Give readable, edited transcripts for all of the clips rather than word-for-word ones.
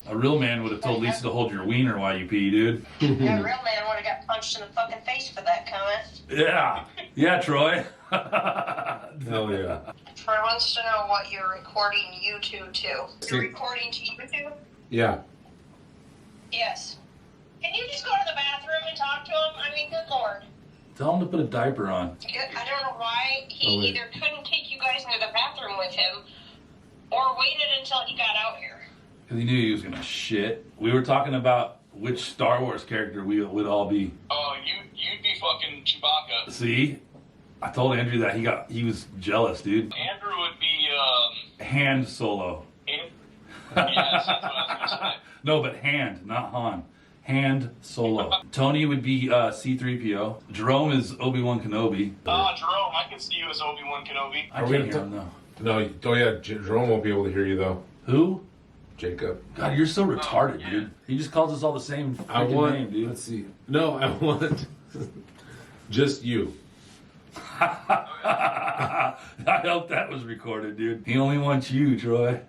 A real man would have told Lisa to hold your wiener while you pee, dude. Yeah, a real man would have got punched in the fucking face for that comment. Yeah. Yeah, Troy. Hell yeah. Troy wants to know what you're recording YouTube to. You're recording to YouTube? Yeah. Yes. Can you just go to the bathroom and talk to him? I mean, good lord. Tell him to put a diaper on. I don't know why he either couldn't take you guys into the bathroom with him or waited until he got out here. Because he knew he was going to shit. We were talking about which Star Wars character we would all be. Oh, you'd be fucking Chewbacca. See? I told Andrew that he was jealous, dude. Andrew would be, Han Solo. yes, that's what I was gonna say. No, but Hand, not Han. Hand Solo. Tony would be C-3PO. Jerome is Obi-Wan Kenobi. Jerome, I can see you as Obi-Wan Kenobi. I can't hear him, though. No, oh yeah, Jerome won't be able to hear you though. Who? Jacob. God, you're so retarded, dude. He just calls us all the same freaking name, dude. Let's see. No, I want just you. I hope that was recorded, dude. He only wants you, Troy.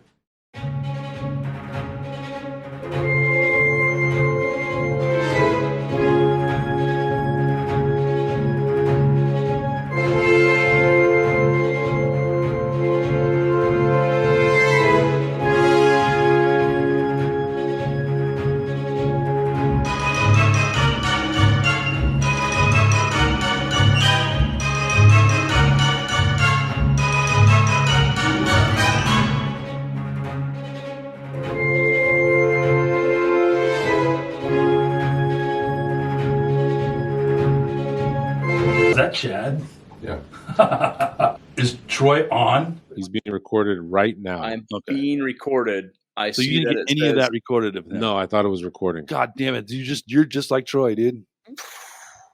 Is that Chad? Yeah. Is Troy on? He's being recorded right now. I'm being recorded. I So see you that didn't it get any of says- that recorded of him? No, I thought it was recording. God damn it! You're just like Troy, dude.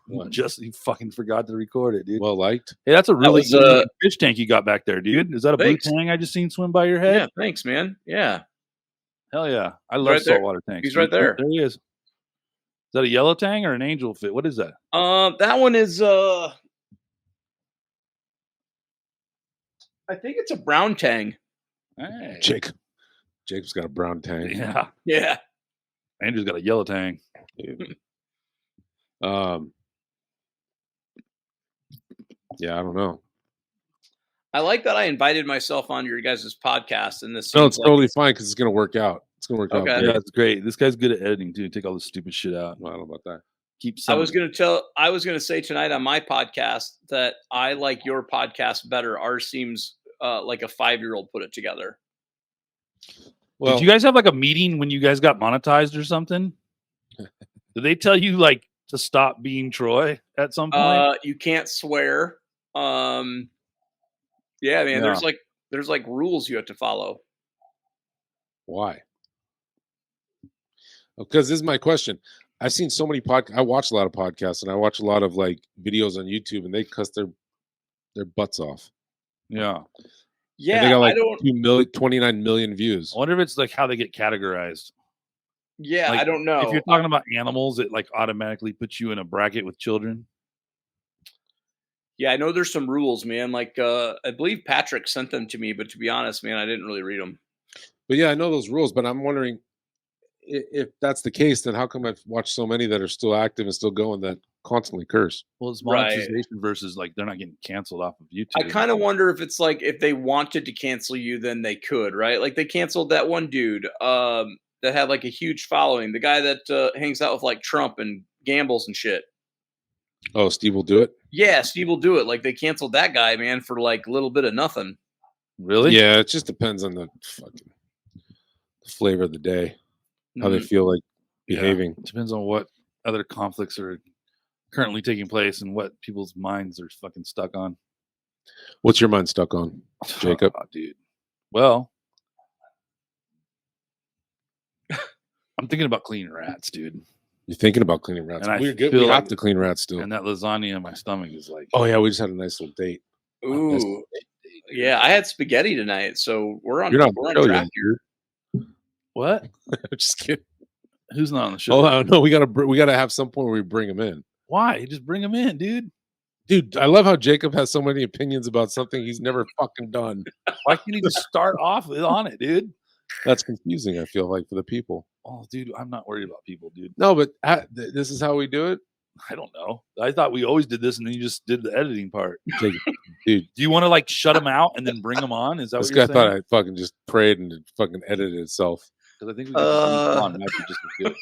What? You fucking forgot to record it, dude. Well liked. Hey, that's a really was, good fish tank you got back there, dude. Is that a blue Thanks. tang I just seen swim by your head? Yeah, thanks, man. Yeah. Hell yeah. I love right there. saltwater tanks. He's dude. right there. There he is. Is that a yellow tang or an angel fit? What is that? That one is I think it's a brown tang. Hey. Jacob's got a brown tank. Yeah. Yeah. Andrew's got a yellow tang. Yeah, I don't know. I like that I invited myself on your guys' podcast, and this No, seems it's like totally fine because it's gonna work out. It's gonna work out. Okay. great. Yeah, that's great. This guy's good at editing too. Take all this stupid shit out. Well, I don't know about that. Keep I some. was gonna say tonight on my podcast that I like your podcast better. Ours seems like a 5-year-old put it together. Well, Did you guys have like a meeting when you guys got monetized or something? Did they tell you like to stop being Troy at some point? You can't swear. Yeah, man. Yeah. There's like rules you have to follow. why? Because this is my question. I've seen so many I watch a lot of podcasts and I watch a lot of like videos on YouTube, and they cuss their butts off. Yeah. And Yeah, they got like I don't. 29 million views. I wonder if it's like how they get categorized. Yeah, like, I don't know. If you're talking about animals, it like automatically puts you in a bracket with children. Yeah, I know there's some rules, man. Like, I believe Patrick sent them to me, but to be honest, man, I didn't really read them. But yeah, I know those rules, but I'm wondering if that's the case, then how come I've watched so many that are still active and still going that constantly curse? Well, it's Right. monetization versus like they're not getting canceled off of YouTube. I kind of wonder if it's like if they wanted to cancel you, then they could, right? Like they canceled that one dude that had like a huge following, the guy that hangs out with like Trump and gambles and shit. Oh, Steve will do it. Yeah, Steve will do it. Like they canceled that guy, man, for like a little bit of nothing. Really? Yeah, it just depends on the fucking flavor of the day, how they Mhm. feel like Yeah. behaving. Depends on what other conflicts are currently taking place and what people's minds are fucking stuck on. What's your mind stuck on, Jacob? Oh, dude. Well, I'm thinking about cleaning rats, dude. You're thinking about cleaning rats. And I We're good. feel We have like- to clean rats still. And that lasagna in my stomach is like, Oh yeah, we just had a nice little date. Ooh, yeah, I had spaghetti tonight, so we're on. You're not we're on show track yet. here. what? Just kidding. Who's not on the show? Hold on, no, we gotta have some point where we bring him in. Why? Just bring him in, dude. Dude, I love how Jacob has so many opinions about something he's never fucking done. Why can't he just start off on it, dude? That's confusing. I feel like for the people. Oh, dude, I'm not worried about people, dude. No, but this is how we do it, I don't know. I thought we always did this, and then you just did the editing part. Jacob, dude. Do you want to like shut them out and then bring them on? Is that This what you're guy thought saying? I fucking just prayed and it fucking edited itself. Because I think we could just leave them on. Might be just as good.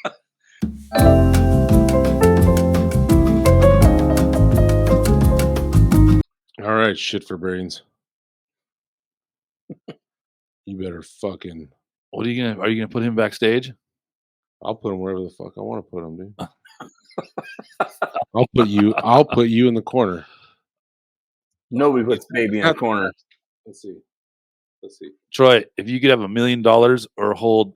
All right, shit for brains. You better fucking. What are you gonna? Are you gonna put him backstage? I'll put him wherever the fuck I want to put him, dude. I'll put you in the corner. Nobody puts baby in the corner. Let's see. Troy, if you could have $1 million or hold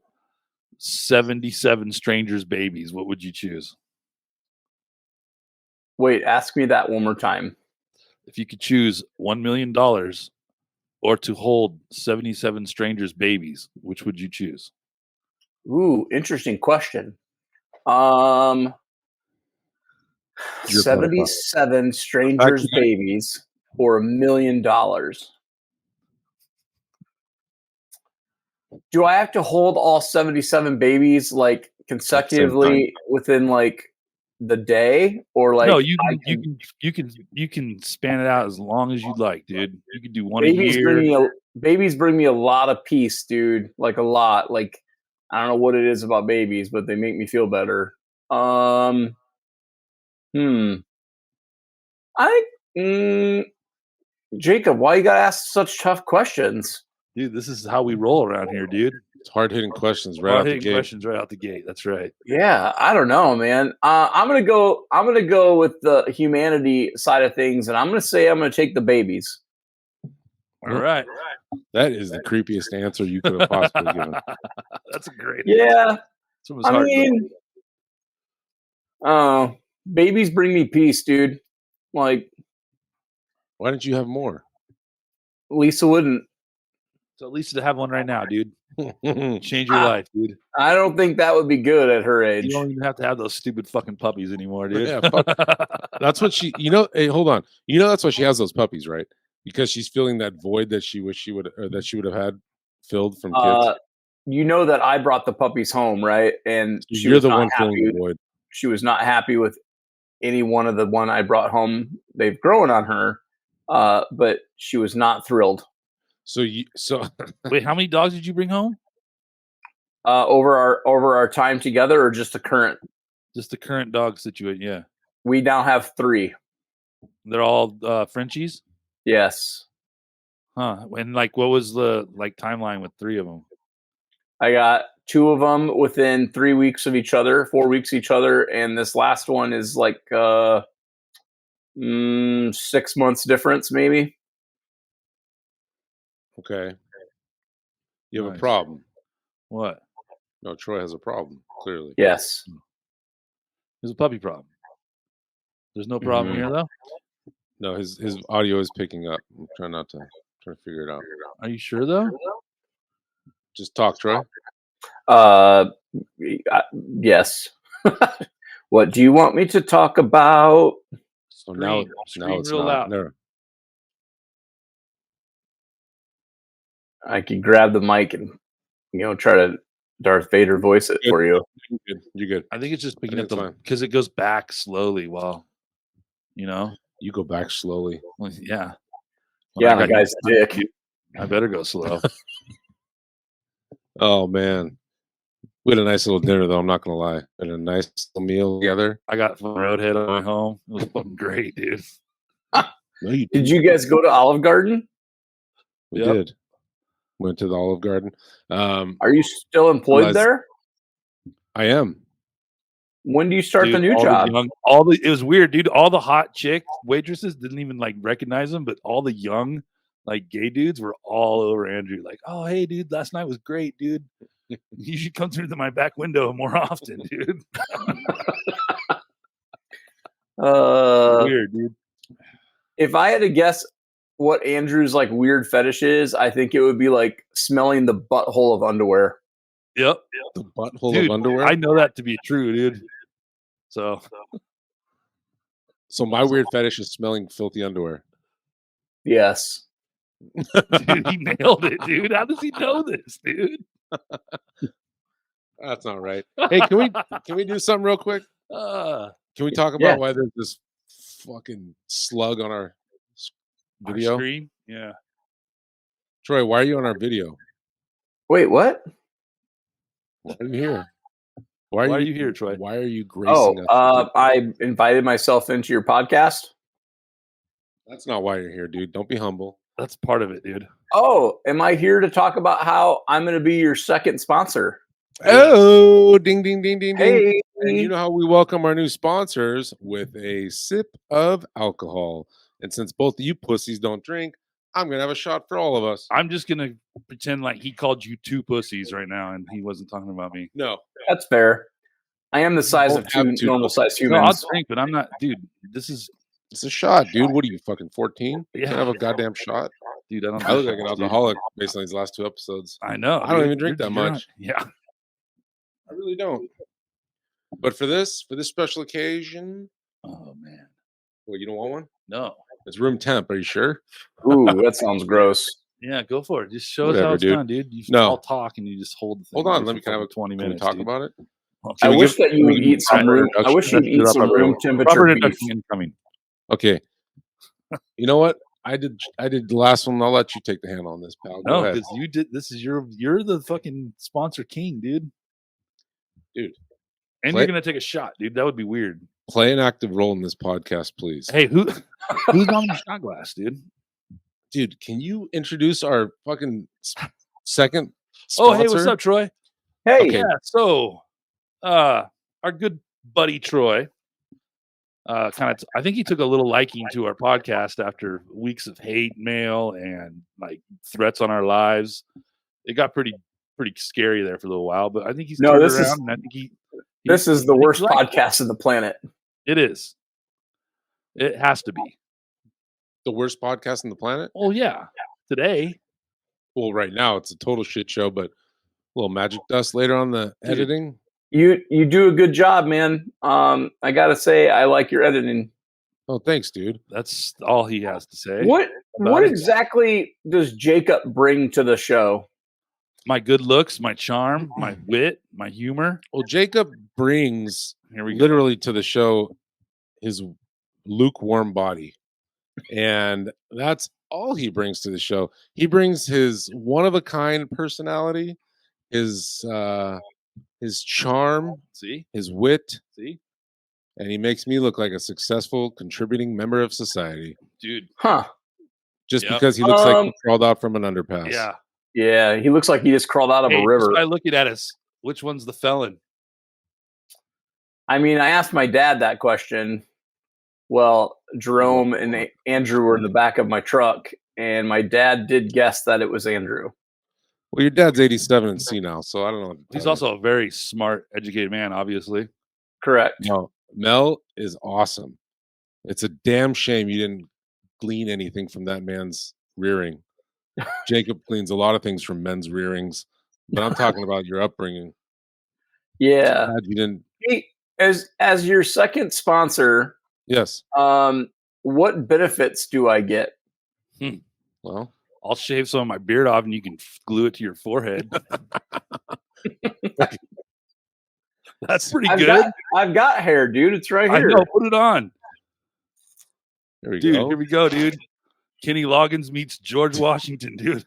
77 strangers' babies, what would you choose? Wait, ask me that one more time. If you could choose $1 million or to hold 77 strangers' babies, which would you choose? Ooh, interesting question. 77 strangers' babies or $1 million. Do I have to hold all 77 babies like consecutively within like the day, or like no, you can span it out as long as you'd like, dude. You can do one a year. Babies bring me a lot of peace, dude. Like a lot. Like I don't know what it is about babies, but they make me feel better. Jacob, why you gotta ask such tough questions? Dude, this is how we roll around here, dude. It's hard hitting questions right out the gate. Questions right out the gate. That's right. Yeah, I don't know, man. I'm gonna go with the humanity side of things, and I'm gonna say I'm gonna take the babies. All right. That is the creepiest answer you could have possibly given. That's a great answer. Yeah. Babies bring me peace, dude. Like, why didn't you have more? Lisa wouldn't. So at least to have one right now, dude. Change your life, dude. I don't think that would be good at her age. You don't even have to have those stupid fucking puppies anymore, dude. Yeah, that's what she. Hey, hold on. That's why she has those puppies, right? Because she's feeling that void that she wish she would have had filled from kids. You know that I brought the puppies home, right? And you're the one feeling the void. She was not happy with any one of the one I brought home. They've grown on her, but she was not thrilled. So wait, how many dogs did you bring home? Over our time together, or just the current? Just the current dog situation. Yeah, we now have 3. They're all Frenchies. Yes. Huh. And like, what was the timeline with 3 of them? I got 2 of them within 3 weeks of each other, 4 weeks each other, and this last one is like 6 months difference, maybe. Okay. You have a problem. What? No, Troy has a problem, clearly. Yes. There's a puppy problem. There's no problem here, though? No, his audio is picking up. I'm trying to figure it out. Are you sure, though? Just talk, Troy. Yes. What do you want me to talk about? So now it's not. No. I can grab the mic and try to Darth Vader voice it for you. You're good. I think it's just picking up because it goes back slowly while you go back slowly. Well, yeah. Yeah, the guy's dick. I better go slow. Oh man. We had a nice little dinner though, I'm not gonna lie. We had a nice little meal together. I got Roadhead on the way home. It was fucking great, dude. No, you did you guys go to Olive Garden? We did. Went to the Olive Garden. Are you still employed there? I am. When do you start the new job? It was weird, dude. All the hot chick waitresses didn't even recognize him, but all the young gay dudes were all over Andrew. Like, oh hey, dude, last night was great, dude. You should come through my back window more often, dude. Weird, dude. If I had to guess what Andrew's weird fetish is, I think it would be smelling the butthole of underwear. Yep. The butthole of underwear? I know that to be true, dude. So my weird fetish is smelling filthy underwear. Yes. Dude, he nailed it, dude. How does he know this, dude? That's not right. Hey, can we do something real quick? Uh, Can we talk about why there's this fucking slug on our our video? screen? Yeah. Troy, why are you on our video? Wait, what? Why are you here? Why are you here, Troy? Why are you gracing us? I invited myself into your podcast. That's not why you're here, dude. Don't be humble. That's part of it, dude. Oh, am I here to talk about how I'm going to be your second sponsor? Oh, ding, ding, ding, ding, ding. Hey, And you know how we welcome our new sponsors with a sip of alcohol. And since both of you pussies don't drink, I'm going to have a shot for all of us. I'm just gonna pretend like he called you two pussies right now, and he wasn't talking about me. No. that's fair. I am the size of Don't have two to. normal sized No, I'll humans. drink, but I'm not, dude. This is, It's a shot, dude. What are you, fucking 14? You Yeah. can't have a goddamn shot. dude. I don't. I look do like an shots, dude. alcoholic based on these last 2 episodes. I know. I don't dude. even drink that You're not- much. Yeah. I really don't. But for this special occasion, Oh man. well, you don't want one? No. It's room temp. Are you sure? Ooh, that sounds gross. Yeah, go for it. Just show us Whatever, how it's dude. done, dude. You No. all talk and you just hold the thing. Hold on. there Let for me kind of fucking 20 Can we minutes. talk dude. about it? Okay. I we wish give- that you would we eat some proper room. I wish introduction? you'd eat some room temperature Proper beef. introduction incoming. Okay. You know what? I did the last one. I'll let you take the handle on this, pal. Go No, ahead. because you did. This is you're the fucking sponsor king, dude. Dude. And Play- you're gonna take a shot, dude. That would be weird. Play an active role in this podcast, please. Hey, who's on the shot glass, dude? Dude, can you introduce our fucking second Oh, sponsor? hey, what's up, Troy? Hey, Okay. Yeah, so our good buddy Troy, I think he took a little liking to our podcast after weeks of hate mail and like threats on our lives. It got pretty scary there for a little while, but I think he's No, turned this is- around, and I think this is the he worst liked it. podcast on the planet. It is. It has to be. The worst podcast on the planet? Well, yeah. Today, Well, right now it's a total shit show, but a little magic dust later on the Dude. editing. You do a good job, man. I gotta say, I like your editing. Oh, thanks, dude. that's all he has to say. What about it. exactly does Jacob bring to the show? My good looks, my charm, my wit, my humor. Well, Jacob brings Here we go. literally to the show his lukewarm body. And that's all he brings to the show. He brings his one of a kind personality, his charm, See? his wit, See? and he makes me look like a successful contributing member of society Dude. Huh? just Yep. because he looks like he Um, crawled out from an underpass. Yeah. Yeah, he looks like he just crawled out of Hey, a river. just by looking at us, which one's the felon? I mean, I asked my dad that question. Well, Jerome and Andrew were in the back of my truck, and my dad did guess that it was Andrew. Well, your dad's 87 and senile, so I don't know. What to He's tell you. also a very smart, educated man, obviously. Correct. No, Mel is awesome. It's a damn shame you didn't glean anything from that man's rearing. Jacob gleans a lot of things from men's rearings, but I'm talking about your upbringing. Yeah. Glad you didn't. Hey, as your second sponsor, Yes. what benefits do I get? Well, I'll shave some of my beard off and you can glue it to your forehead. That's pretty good. I've got hair, dude. It's right I here. know. Put it on. there we Dude, go. here we go, dude. Kenny Loggins meets George Washington, dude.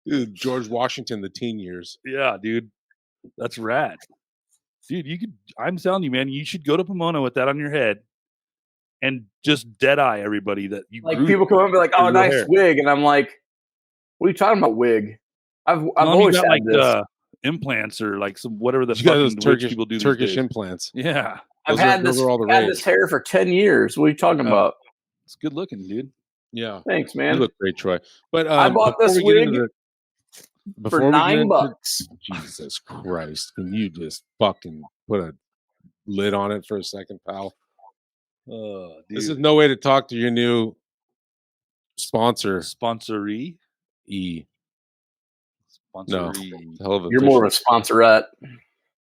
Dude, George Washington, the teen years. Yeah, dude. That's rad. Dude, you could, I'm telling you, man, you should go to Pomona with that on your head and just dead eye everybody that you Like grew- people come up and be like, "Oh, your nice hair. wig," and I'm like, "What are you talking about, wig? I've Tell 'em you always got, had like this. implants or like some whatever the You got fucking those rich Turkish, people do these Turkish days. implants. Yeah, I've those are- had those this are all the had rage. this hair for 10 years. What are you talking Yeah. about? it's good looking, dude. Yeah. Thanks, You man. look great, Troy. But I bought before this we get into wig the- before for we get $9 into- bucks. Jesus Christ. Can you just fucking put a lid on it for a second, pal? Oh, dude. This is no way to talk to your new sponsor, sponsoree. E. Sponsoree. Hell of a You're more of a sponsorette.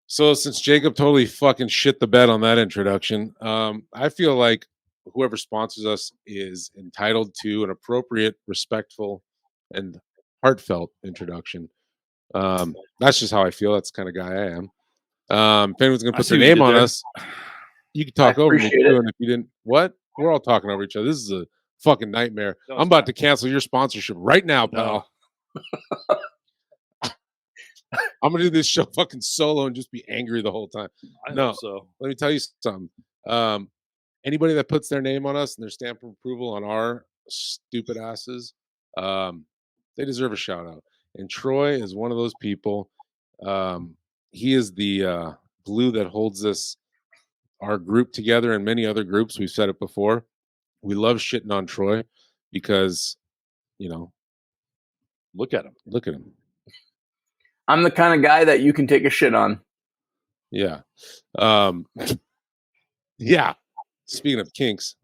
So since Jacob totally fucking shit the bed on that introduction, I feel like whoever sponsors us is entitled to an appropriate, respectful, and heartfelt introduction. That's just how I feel. That's the kind of guy I am. If anyone's going to I put see their what you name did on there. us, you can talk over me appreciate too. it. And if you didn't, what? We're all talking over each other. This is a fucking nightmare. No, I'm it's about not. to cancel your sponsorship right now, No. pal. I'm gonna do this show fucking solo and just be angry the whole time. I No. hope so. Let me tell you something. Anybody that puts their name on us and their stamp of approval on our stupid asses, they deserve a shout out. And Troy is one of those people. He is the glue that holds our group together and many other groups. We've said it before. We love shitting on Troy because, Look at him. look at him. I'm the kind of guy that you can take a shit on. Yeah. Yeah. Speaking of kinks,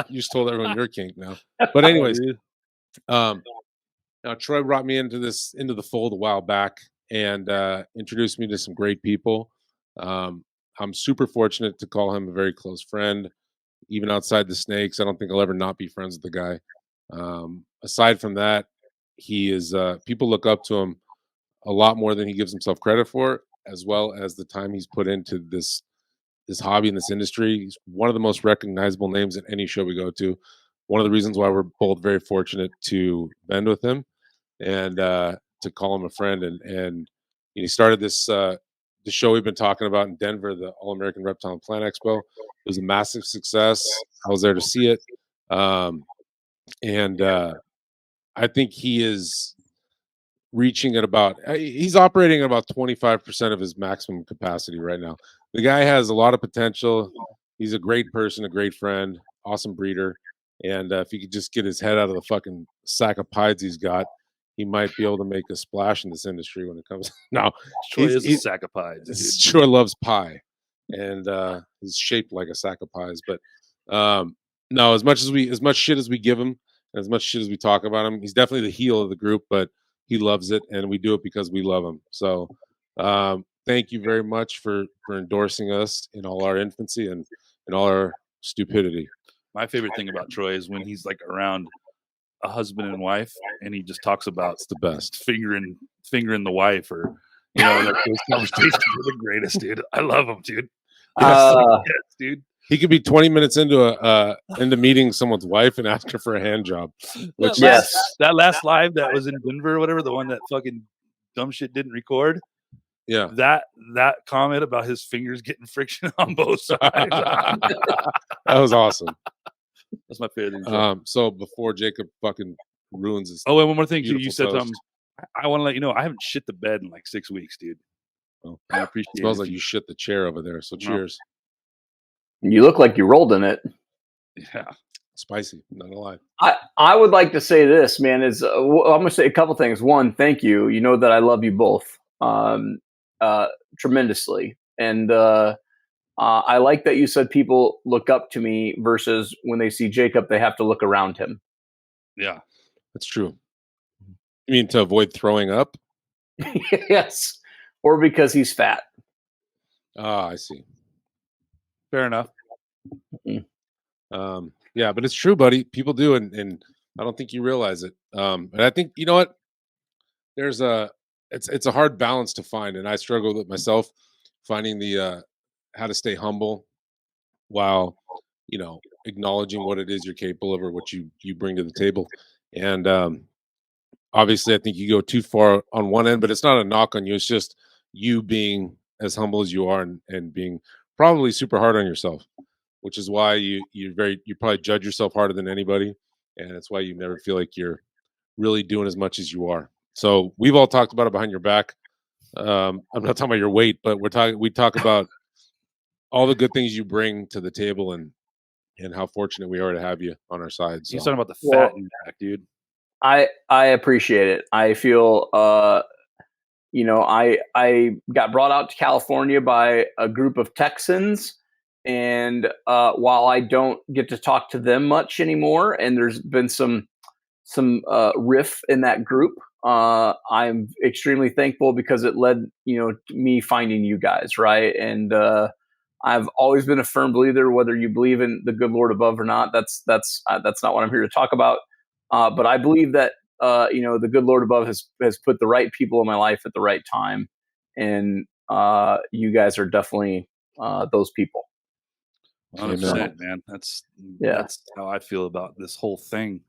you just told everyone you're a kink now. But anyways, Dude. now Troy brought me into the fold a while back and introduced me to some great people. I'm super fortunate to call him a very close friend. Even outside the Snakes, I don't think I'll ever not be friends with the guy. Aside from that, he is people look up to him a lot more than he gives himself credit for, as well as the time he's put into this hobby in this industry. He's one of the most recognizable names at any show we go to. One of the reasons why we're both very fortunate to bend with him and to call him a friend. And he started this the show we've been talking about in Denver, the All American Reptile and Plant Expo. It was a massive success. I was there to see it, and I think he is reaching at he's operating at about 25% of his maximum capacity right now. The guy has a lot of potential. He's a great person, a great friend, awesome breeder. And if he could just get his head out of the fucking sack of pies he's got, he might be able to make a splash in this industry when it comes. No, Troy is a sack of pies. he dude. sure loves pie, and he's shaped like a sack of pies. But no, as much shit as we give him, and as much shit as we talk about him, he's definitely the heel of the group. But he loves it, and we do it because we love him. So thank you very much for endorsing us in all our infancy and in all our stupidity. My favorite thing about Troy is when he's like around a husband and wife, and he just talks about It's the best. fingering the wife, or like those conversations are the greatest, dude. I love them, dude. Yes, dude. He could be 20 minutes into meeting someone's wife and ask her for a hand job. Which Yes. That last live that was in Denver or whatever, the one that fucking dumb shit didn't record. yeah. That comment about his fingers getting friction on both sides. That was awesome. That's my favorite thing. So before Jacob fucking ruins his Oh, and one more thing, too. beautiful You said toast. something. I want to let you know I haven't shit the bed in like 6 weeks, dude. Oh. I appreciate it. smells like you shit the chair over there. So cheers. You look like you rolled in it. Yeah. Spicy, not gonna lie. I would like to say this, man, is I'm going to say a couple things. One, thank you. You know that I love you both tremendously. And I like that you said people look up to me versus when they see Jacob, they have to look around him. Yeah. That's true. You mean to avoid throwing up? Yes. Or because he's fat. Ah, I see. Fair enough. Yeah, but it's true, buddy. People do, and I don't think you realize it. And I think you know what? There's it's a hard balance to find, and I struggle with myself finding the how to stay humble while acknowledging what it is you're capable of or what you bring to the table. And obviously, I think you go too far on one end, but it's not a knock on you. It's just you being as humble as you are and being probably super hard on yourself, which is why you probably judge yourself harder than anybody, and it's why you never feel like you're really doing as much as you are. So we've all talked about it behind your back. I'm not talking about your weight, but we talk about all the good things you bring to the table and how fortunate we are to have you on our side. So. You're talking about the fat in your back, dude. I appreciate it. I feel I got brought out to California by a group of Texans, and while I don't get to talk to them much anymore, and there's been some riff in that group, I'm extremely thankful because it led to me finding you guys, right? And I've always been a firm believer, whether you believe in the good Lord above or not. That's not what I'm here to talk about. But I believe that the good Lord above has put the right people in my life at the right time, and you guys are definitely those people. 100%, man. That's how I feel about this whole thing.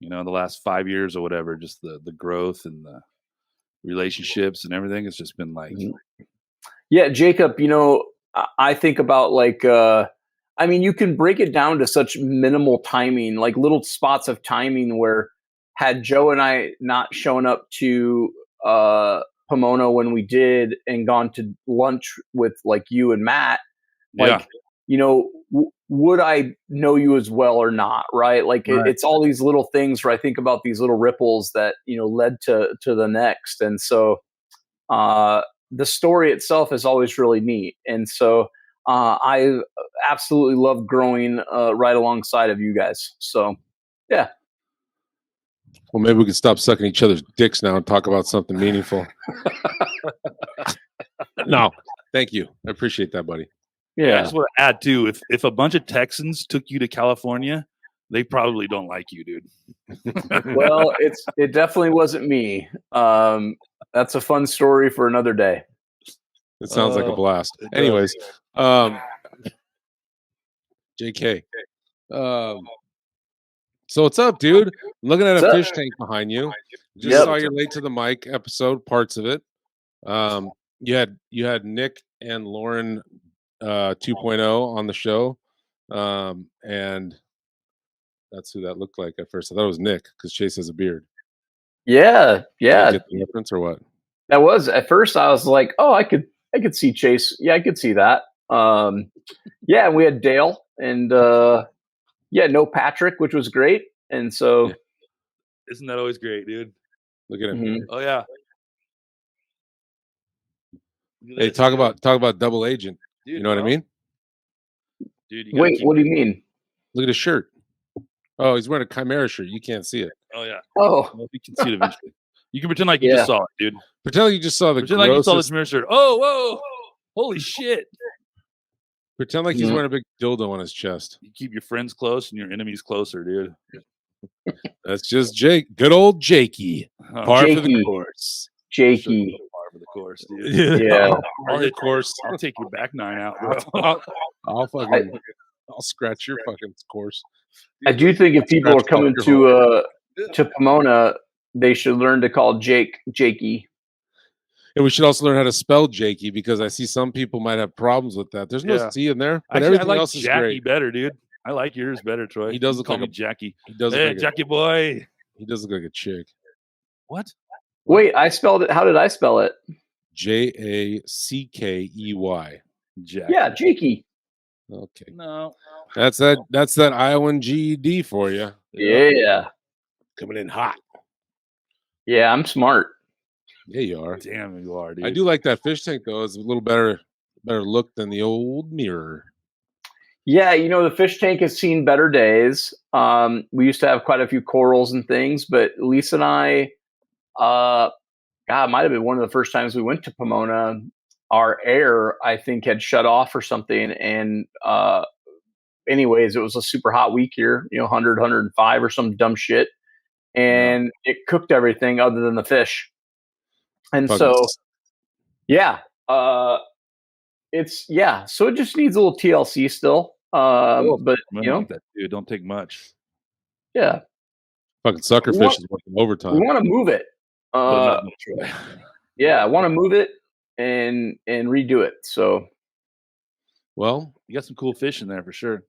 The last 5 years or whatever, just the growth and the relationships and everything. It's just been like, yeah, Jacob. I think about you can break it down to such minimal timing, like little spots of timing where had Joe and I not shown up to Pomona when we did and gone to lunch with like you and Matt, would I know you as well or not? Right. Like it's all these little things where I think about these little ripples that, led to the next. And so the story itself is always really neat. And so I absolutely love growing right alongside of you guys. So, yeah. Well, maybe we can stop sucking each other's dicks now and talk about something meaningful. No, thank you. I appreciate that, buddy. Yeah. I just want to add too, if a bunch of Texans took you to California, they probably don't like you, dude. Well, it definitely wasn't me. That's a fun story for another day. It sounds like a blast. Anyways, JK. So what's up, dude? I'm looking at a fish tank behind you. Just saw your late to the mic episode, parts of it. You had Nick and Lauren 2.0 on the show. And that's who that looked like at first. I thought it was Nick because Chase has a beard. Yeah. Did you get the reference or what? That was at first I was like, oh, I could see Chase. Yeah, I could see that. Yeah, we had Dale and no Patrick, which was great. And so isn't that always great, dude? Look at him. Mm-hmm. Oh yeah. Hey, talk about double agent. Dude, you know what I mean? Dude, wait, what do you mean? Look at his shirt. Oh, he's wearing a Chimera shirt. You can't see it. Oh yeah. Oh, well, you can see it eventually. You can pretend like you just saw it, dude. Pretend like you just saw the Pretend like you saw the Chimera shirt. Oh, whoa. Holy shit. Pretend like he's wearing a big dildo on his chest. You keep your friends close and your enemies closer, dude. That's just Jake. Good old Jakey. Par for the course. Jakey. Par for the course, dude. Yeah. I'll course. I'll take your back nine out, bro. I'll scratch your fucking course. I do think if people are coming to Pomona, they should learn to call Jake Jakey. And we should also learn how to spell Jakey because I see some people might have problems with that. There's no C in there, but everything else is Jackie great. better, dude. I like yours better, Troy. He does look call like me a Jackie. He does. Hey, look like Jackie boy. He does look like a chick. What? Wait, I spelled it. How did I spell it? Jackey. Yeah, Jakey. Okay. No. That's that Iowan GED for you. Yeah. Coming in hot. Yeah, I'm smart. Yeah, you are. Damn, you are, dude. I do like that fish tank though. It's a little better look than the old mirror. Yeah, the fish tank has seen better days. We used to have quite a few corals and things, but Lisa and I, it might have been one of the first times we went to Pomona. Our air, I think, had shut off or something. And anyways, it was a super hot week here, 100, 105 or some dumb shit. And it cooked everything other than the fish. And so it just needs a little TLC still. But dude, don't take much. Yeah. Fucking suckerfish is working overtime. We want to move it. I want to move it and redo it. So, well, you got some cool fish in there for sure.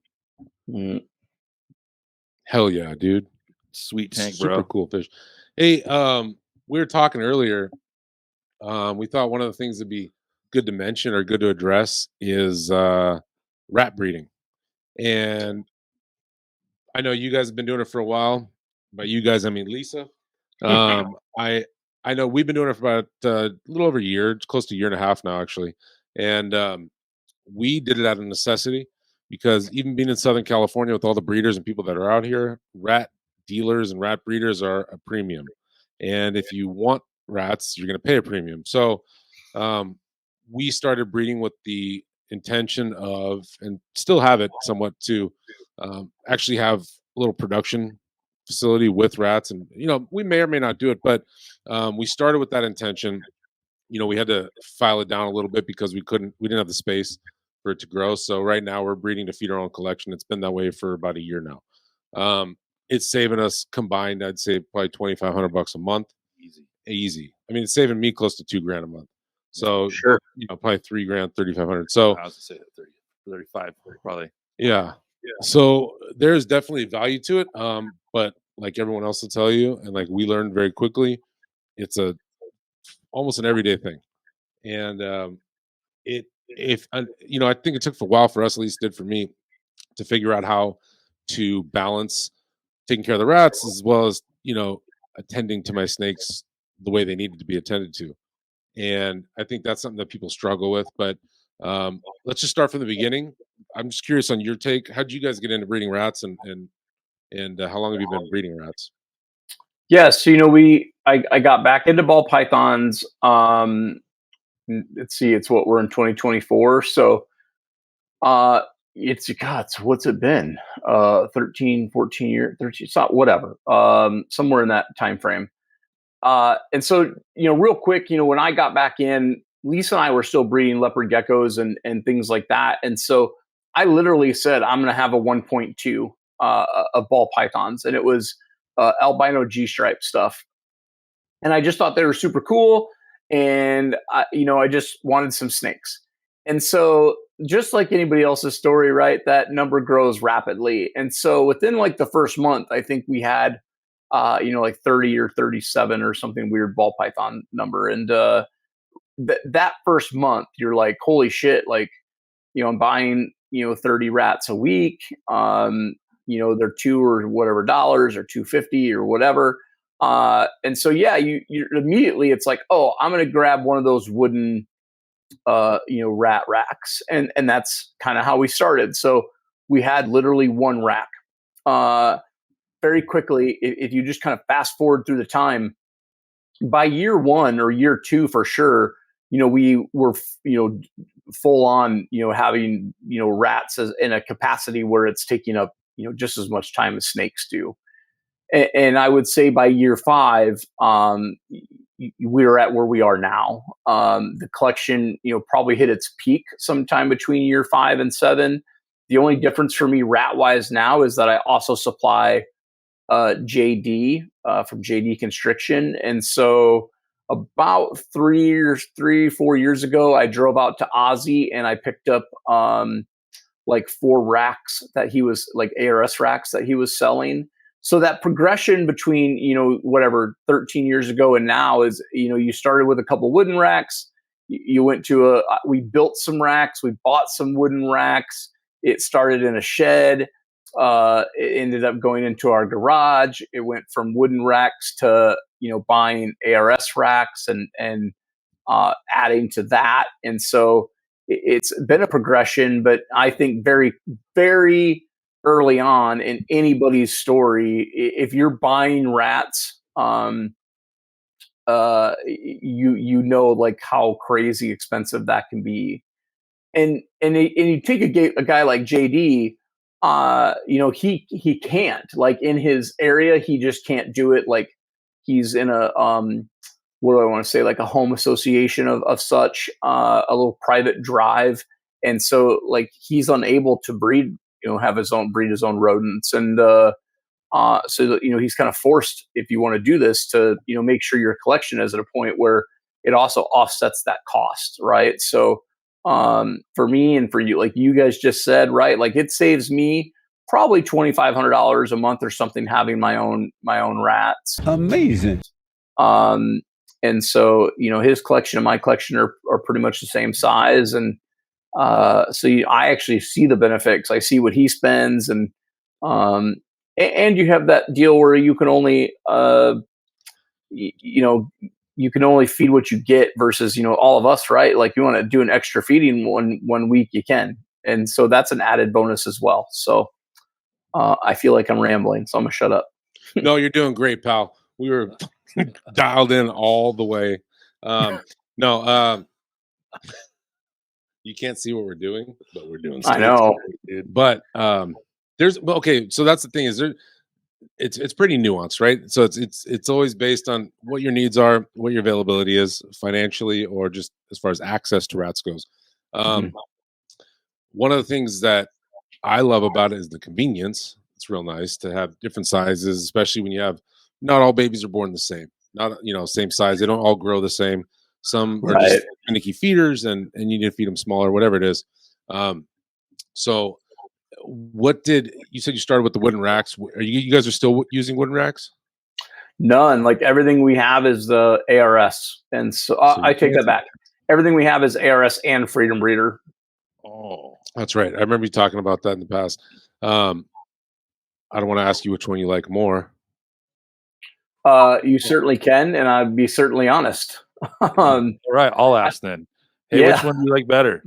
Hell yeah, dude. Sweet tank, super bro. Cool fish. Hey, we were talking earlier. We thought one of the things that'd be good to mention or good to address is rat breeding. And I know you guys have been doing it for a while. By you guys, I mean Lisa. I know we've been doing it for about a little over a year. It's close to a year and a half now, actually. And we did it out of necessity because even being in Southern California with all the breeders and people that are out here, rat dealers and rat breeders are a premium. And if you want rats, you're going to pay a premium. So we started breeding with the intention of, and still have it somewhat, to actually have a little production facility with rats. And we may or may not do it, but we started with that intention. We had to file it down a little bit because we didn't have the space for it to grow. So right now we're breeding to feed our own collection. It's been that way for about a year now. It's saving us combined, I'd say, probably $2,500 a month. Easy. I mean, it's saving me close to $2,000 a month. So Sure. probably $3,000, $3,500. So I was gonna say 30, 35, probably. yeah. So there's definitely value to it. But like everyone else will tell you, and like we learned very quickly, it's almost an everyday thing. And I think it took a while for us, at least did for me, to figure out how to balance taking care of the rats as well as attending to my snakes the way they needed to be attended to. And I think that's something that people struggle with. But let's just start from the beginning. I'm just curious on your take. How did you guys get into breeding rats, and how long have you been breeding rats? Yes, I got back into ball pythons. Let's see, we're in 2024, so what's it been? 13, 14 years, 13, it's not, whatever, somewhere in that time frame. And so, real quick, when I got back in, Lisa and I were still breeding leopard geckos and things like that. And so I literally said, I'm going to have a 1.2 of ball pythons. And it was albino G-stripe stuff. And I just thought they were super cool. And, I just wanted some snakes. And so just like anybody else's story, right, that number grows rapidly. And so within like the first month, I think we had, like 30 or 37 or something weird ball python number. And that first month, you're like, holy shit, like, I'm buying, 30 rats a week. They're $2 or whatever dollars or $2.50 or whatever. And so, yeah, you immediately, it's like, oh, I'm going to grab one of those wooden, rat racks. And that's kind of how we started. So we had literally one rack. Very quickly, if you just kind of fast forward through the time, by year 1 or year 2, for sure, we were, full on, having, rats in a capacity where it's taking up, just as much time as snakes do. And I would say by year 5, we're at where we are now. The collection, probably hit its peak sometime between year 5 and 7. The only difference for me rat wise now is that I also supply JD from JD Constriction. And so about 3-4 years ago, I drove out to Ozzy and I picked up like 4 racks that he was, like ARS racks that he was selling. So that progression between, 13 years ago and now is, you started with a couple wooden racks. You went to we built some racks. We bought some wooden racks. It started in a shed. It ended up going into our garage. It went from wooden racks to, buying ARS racks and adding to that. And so it's been a progression, but I think very, very early on in anybody's story, if you're buying rats, like how crazy expensive that can be. And you take a guy like JD, he can't, like, in his area, he just can't do it. Like, he's in a what do I want to say, like a home association of such, a little private drive, and so like he's unable to breed, breed his own rodents, and so that, he's kind of forced, if you want to do this, to make sure your collection is at a point where it also offsets that cost, right? So for me and for you, like you guys just said, right, like it saves me probably $2,500 a month or something having my own rats. Amazing. And so his collection and my collection are pretty much the same size, and so I actually see the benefits. I see what he spends, and you have that deal where you can only you can only feed what you get versus, all of us, right? Like, you want to do an extra feeding one week, you can. And so that's an added bonus as well. So I feel like I'm rambling, so I'm gonna shut up. No, you're doing great, pal. We were dialed in all the way. You can't see what we're doing, but we're doing. I know. dude. But okay. So that's the thing is it's pretty nuanced, right? So it's always based on what your needs are, what your availability is financially, or just as far as access to rats goes. One of the things that I love about it is the convenience. It's real nice to have different sizes, especially when you have not all babies are born the same, not same size. They don't all grow the same. Some are just finicky feeders, and you need to feed them smaller, whatever it is. So, what did you said you started with the wooden racks? Are you guys are still using wooden racks? None. Like everything we have is the ARS, and so I take that back. Everything we have is ARS and Freedom Breeder. Oh, that's right. I remember you talking about that in the past. I don't want to ask you which one you like more. You certainly can, and I'd be certainly honest. All right, I'll ask then. Hey, which one do you like better?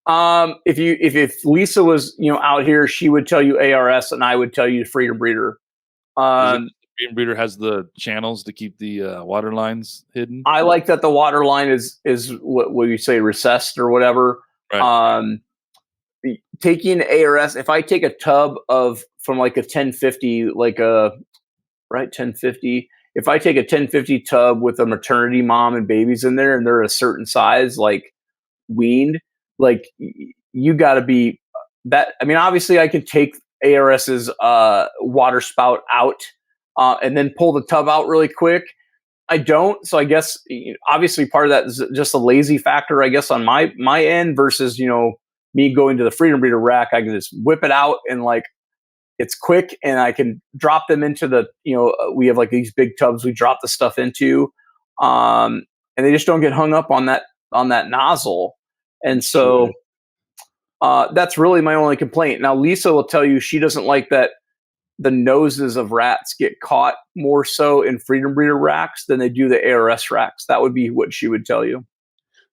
If Lisa was out here, she would tell you ARS, and I would tell you Freedom Breeder. Freedom Breeder has the channels to keep the water lines hidden. I like that the water line is what you say, recessed or whatever. Right. Taking ARS, if I take a tub from like a 1050, like a 1050. If I take a 1050 tub with a maternity mom and babies in there, and they're a certain size, like weaned, like you got to be that. I mean, obviously, I can take ARS's water spout out and then pull the tub out really quick. I don't, so I guess obviously part of that is just a lazy factor, I guess, on my end versus me going to the Freedom Breeder rack. I can just whip it out and like it's quick, and I can drop them into the we have like these big tubs we drop the stuff into, and they just don't get hung up on that nozzle. And so that's really my only complaint. Now, Lisa will tell you she doesn't like that the noses of rats get caught more so in Freedom Breeder racks than they do the ARS racks. That would be what she would tell you.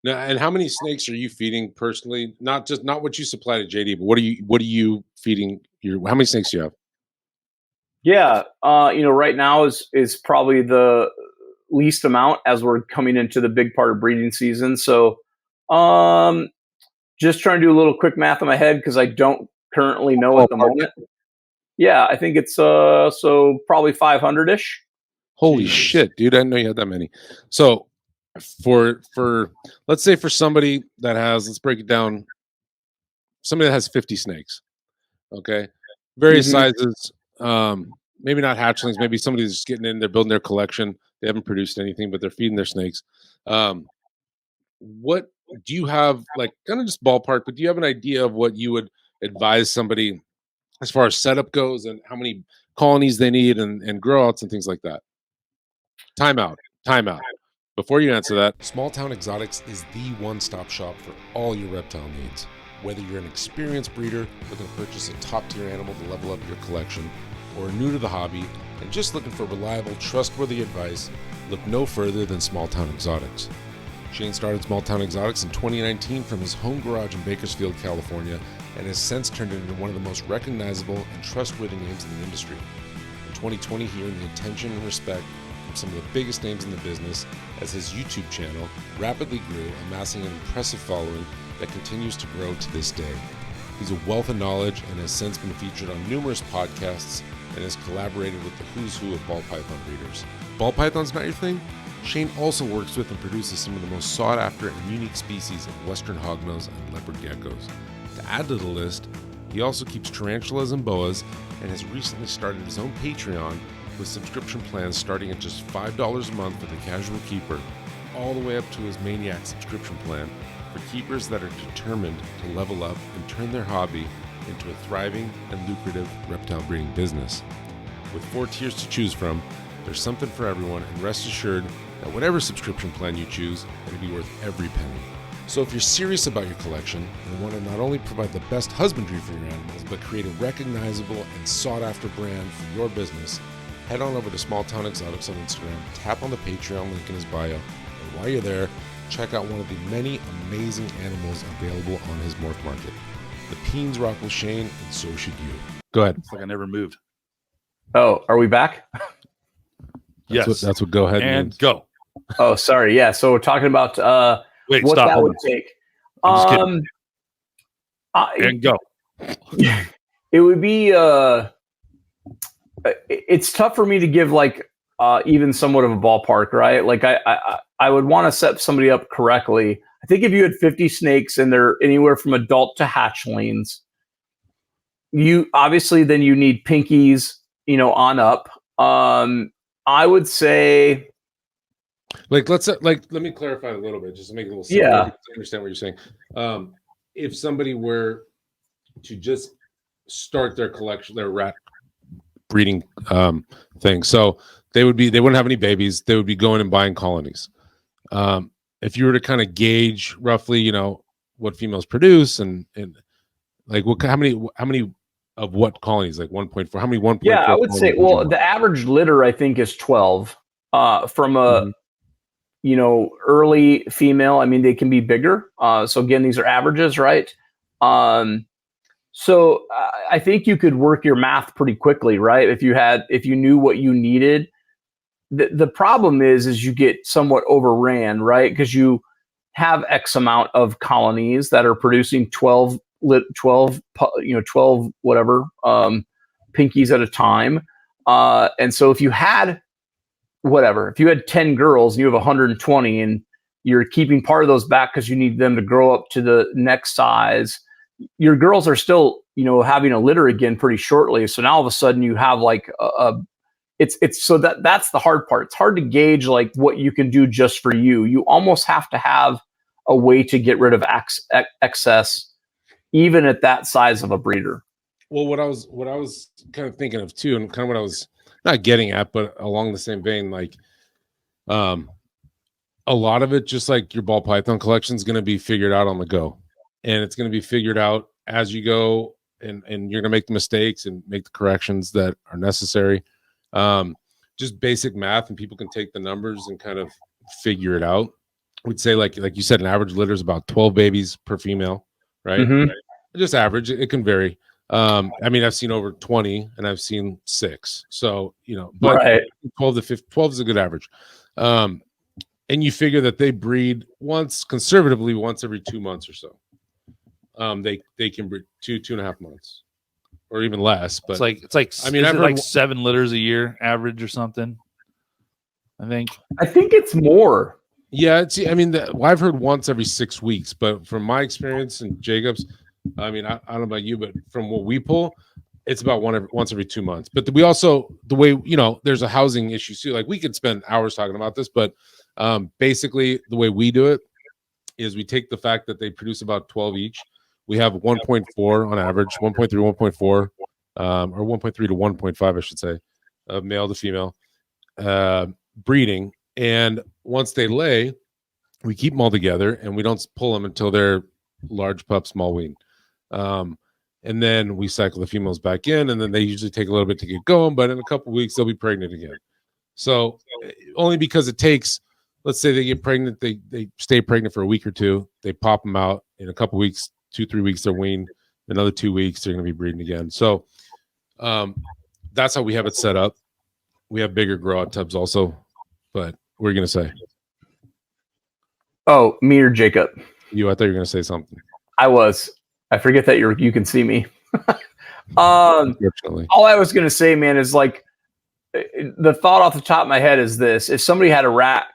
Now, and how many snakes are you feeding personally? Not what you supply to JD, but what are you feeding how many snakes do you have? Yeah. Right now is probably the least amount as we're coming into the big part of breeding season. So, just trying to do a little quick math in my head because I don't currently know at the moment. Yeah, I think it's so probably 500-ish. Holy shit, dude! I didn't know you had that many. So for let's say for somebody that has, let's break it down. Somebody that has 50 snakes, okay, various sizes. Maybe not hatchlings. Maybe somebody's just getting in. They're building their collection. They haven't produced anything, but they're feeding their snakes. What do you have, like, kind of just ballpark? But do you have an idea of what you would advise somebody as far as setup goes and how many colonies they need and grow outs and things like that? Time out. Before you answer that, Small Town Exotics is the one-stop shop for all your reptile needs. Whether you're an experienced breeder looking to purchase a top-tier animal to level up your collection, or new to the hobby and just looking for reliable, trustworthy advice, look no further than Small Town Exotics. Shane started Small Town Exotics in 2019 from his home garage in Bakersfield, California, and has since turned it into one of the most recognizable and trustworthy names in the industry. In 2020, he earned the attention and respect from some of the biggest names in the business as his YouTube channel rapidly grew, amassing an impressive following that continues to grow to this day. He's a wealth of knowledge and has since been featured on numerous podcasts and has collaborated with the who's who of ball python breeders. Ball python's not your thing? Shane also works with and produces some of the most sought after and unique species of western hognose and leopard geckos. To add to the list, he also keeps tarantulas and boas and has recently started his own Patreon with subscription plans starting at just $5 a month for the casual keeper, all the way up to his maniac subscription plan for keepers that are determined to level up and turn their hobby into a thriving and lucrative reptile breeding business. With 4 tiers to choose from, there's something for everyone, and rest assured that whatever subscription plan you choose, it'll be worth every penny. So if you're serious about your collection and want to not only provide the best husbandry for your animals, but create a recognizable and sought-after brand for your business, head on over to Small Town Exotics on Instagram, tap on the Patreon link in his bio, and while you're there, check out one of the many amazing animals available on his morph market. The Peens rock with Shane, and so should you. Go ahead. It's like I never moved. Oh, are we back? Yes. That's what go ahead and means. go. Oh, sorry. Yeah. So we're talking about Wait, what stop. that Hold would take. I'm just kidding. And go. It would be it's tough for me to give like even somewhat of a ballpark, right? Like I would want to set somebody up correctly. I think if you had 50 snakes and they're anywhere from adult to hatchlings, you obviously then you need pinkies, on up. I would say, Like, let me clarify a little bit, just to make it a little simpler. Yeah. To understand what you're saying. If somebody were to just start their collection, their rat breeding thing, so they wouldn't have any babies. They would be going and buying colonies. If you were to kind of gauge roughly, what females produce and like how many of what colonies, like 1.4, how many 1.4? yeah, I would say, well, the average litter I think is 12 from a, early female. I mean, they can be bigger. So again, these are averages, right? So I think you could work your math pretty quickly, right? If you knew what you needed. The problem is you get somewhat overran, right? Because you have X amount of colonies that are producing 12 whatever pinkies at a time. And so if you had 10 girls and you have 120 and you're keeping part of those back because you need them to grow up to the next size, your girls are still, having a litter again pretty shortly. So now all of a sudden you have like it's so that's the hard part. It's hard to gauge like what you can do just for you. You almost have to have a way to get rid of excess, even at that size of a breeder. Well, what I was kind of thinking of too, and kind of what I was not getting at, but along the same vein, like, a lot of it, just like your ball python collection, is going to be figured out on the go, and it's going to be figured out as you go, and you're going to make the mistakes and make the corrections that are necessary. Just basic math, and people can take the numbers and kind of figure it out. We'd say, like you said, an average litter is about 12 babies per female, right? Mhm. Right. Just average. It can vary. I mean, I've seen over 20 and I've seen 6. So, but Right. 12 to 15, 12 is a good average. And you figure that they breed conservatively once every 2 months or so. They can breed 2.5 months or even less. But It's like I mean, is I've it heard like 7 litters a year average or something. I think it's more. yeah, I mean, I've heard once every 6 weeks, but from my experience and Jacob's, I mean, I don't know about you, but from what we pull, it's about once every 2 months. But we also, the way, there's a housing issue too. Like, we could spend hours talking about this, but basically the way we do it is we take the fact that they produce about 12 each. We have 1.4 on average, 1.3, 1.4, or 1.3 to 1.5, I should say, male to female breeding. And once they lay, we keep them all together and we don't pull them until they're large pup, small wean. And then we cycle the females back in, and then they usually take a little bit to get going, but in a couple of weeks they'll be pregnant again. So only because it takes, let's say they get pregnant, they stay pregnant for a week or two, they pop them out in a couple of weeks, 2-3 weeks they're weaned, another 2 weeks they're going to be breeding again. So that's how we have it set up. We have bigger grow out tubs also, but what are you going to say? Oh, me or Jacob? I thought you were going to say something. I forget that you can see me. Unfortunately. All I was going to say, man, is like the thought off the top of my head is this: if somebody had a rack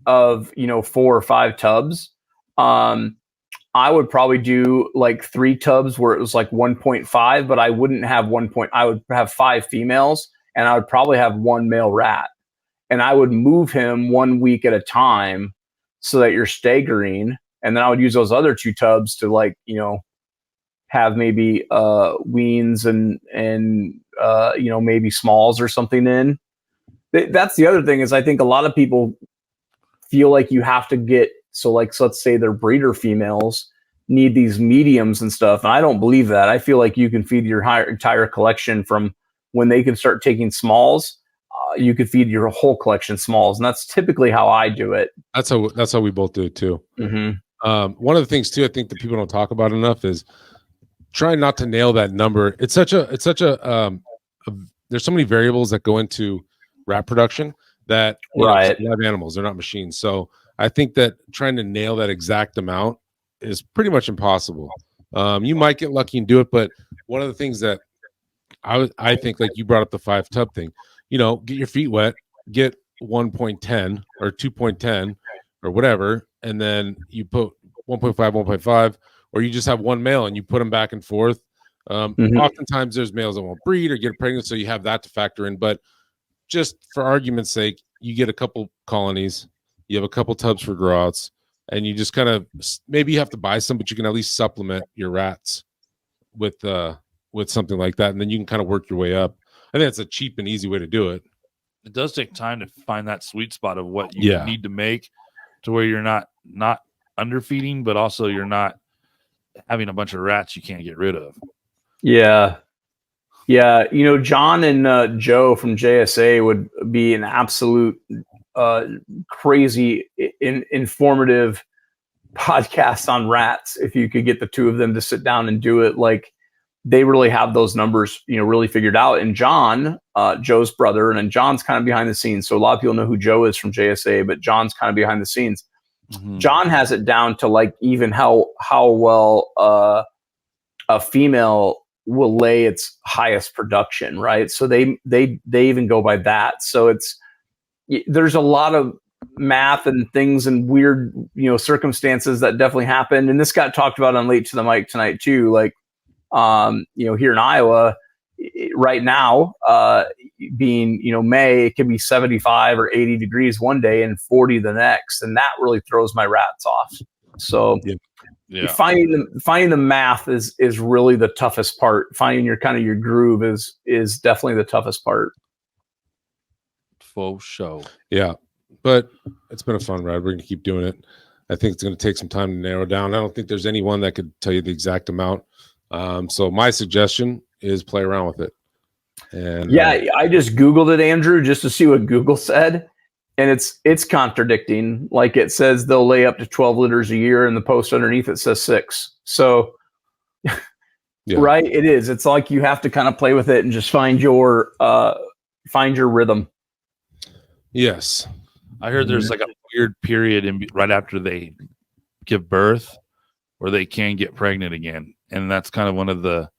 of 4 or 5 tubs, I would probably do like 3 tubs where it was like 1.5, but I wouldn't have I would have 5 females, and I would probably have 1 male rat, and I would move him 1 week at a time so that you're staggering, and then I would use those other 2 tubs to have maybe weans and maybe smalls or something in. That's the other thing, is I think a lot of people feel like you have to get, so let's say their breeder females need these mediums and stuff. And I don't believe that. I feel like you can feed your entire collection from when they can start taking smalls. You could feed your whole collection smalls. And that's typically how I do it. That's how we both do it too. Mm-hmm. One of the things too, I think that people don't talk about enough is trying not to nail that number. It's such a there's so many variables that go into rat production that Right. live animals, they're not machines. So I think that trying to nail that exact amount is pretty much impossible. You might get lucky and do it, but one of the things that I think, like you brought up the 5 tub thing, get your feet wet, get 1.10 or 2.10 or whatever, and then you put 1.5, 1.5, or you just have one male and you put them back and forth. Oftentimes there's males that won't breed or get pregnant, so you have that to factor in. But just for argument's sake, you get a couple colonies, you have a couple tubs for grow outs, and you just kind of, maybe you have to buy some, but you can at least supplement your rats with something like that, and then you can kind of work your way up. I think it's a cheap and easy way to do it. It does take time to find that sweet spot of what you need to make to where you're not underfeeding, but also you're not having a bunch of rats you can't get rid of. Yeah. John and Joe from JSA would be an absolute crazy informative podcast on rats if you could get the two of them to sit down and do it. Like, they really have those numbers, really figured out. And John, Joe's brother, and John's kind of behind the scenes. So a lot of people know who Joe is from JSA, but John's kind of behind the scenes. Mm-hmm. John has it down to like even how well a female will lay its highest production, right? So they even go by that. So there's a lot of math and things and weird, circumstances that definitely happen. And this got talked about on Late to the Mic tonight too. Like, here in Iowa right now, being, May, it can be 75 or 80 degrees one day and 40 the next. And that really throws my rats off. So finding the math is really the toughest part. Finding your groove is definitely the toughest part. Faux show. Yeah. But it's been a fun ride. We're going to keep doing it. I think it's going to take some time to narrow down. I don't think there's anyone that could tell you the exact amount. So my suggestion is play around with it. And I just Googled it, Andrew, just to see what Google said. And it's contradicting. Like, it says they'll lay up to 12 litters a year, and the post underneath it says 6. So, right, it is. It's like you have to kind of play with it and just find your rhythm. Yes, I heard there's like a weird period right after they give birth where they can get pregnant again, and that's kind of one of the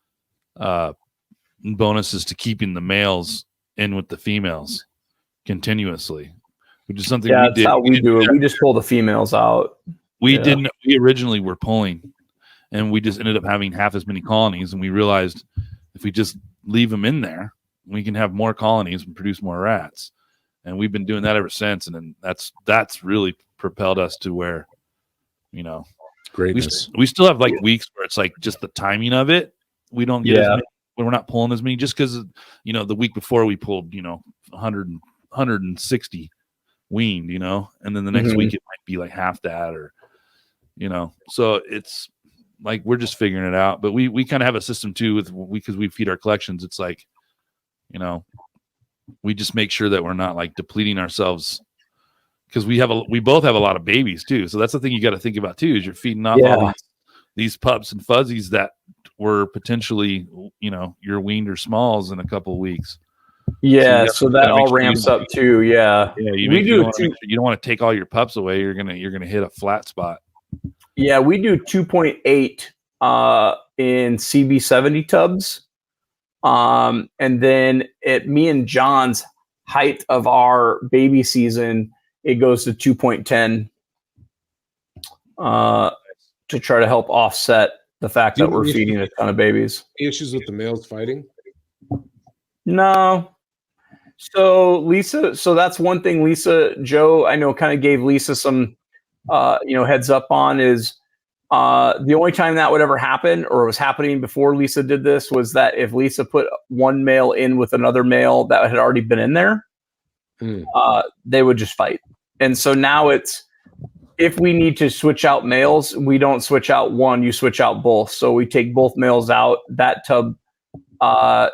bonuses to keeping the males in with the females continuously. Which is something we did. That's how we do it. We just pull the females out. We originally were pulling, and we just ended up having half as many colonies. And we realized if we just leave them in there, we can have more colonies and produce more rats. And we've been doing that ever since. And then that's really propelled us to where, greatness. We still have like weeks where it's like just the timing of it. We don't get as many, when we're not pulling as many, just because the week before we pulled 160. weaned, and then the next week it might be like half that, or so it's like we're just figuring it out. But we kind of have a system too because we feed our collections. It's like we just make sure that we're not like depleting ourselves, because we both have a lot of babies too. So that's the thing you got to think about too, is you're feeding off all these pups and fuzzies that were potentially your weaned or smalls in a couple of weeks. Yeah, so that all ramps up too. Yeah, we do. You don't want to take all your pups away. You're gonna hit a flat spot. Yeah, we do 2.8 in CB70 tubs, and then at me and John's height of our baby season, it goes to 2.10 to try to help offset the fact that we're feeding a ton of babies. Issues with the males fighting? No. So that's one thing Joe, I know, kind of gave Lisa some, heads up on is the only time that would ever happen, or was happening before Lisa did this, was that if Lisa put one male in with another male that had already been in there, they would just fight. And so now it's, if we need to switch out males, we don't switch out one, you switch out both. So we take both males out. That tub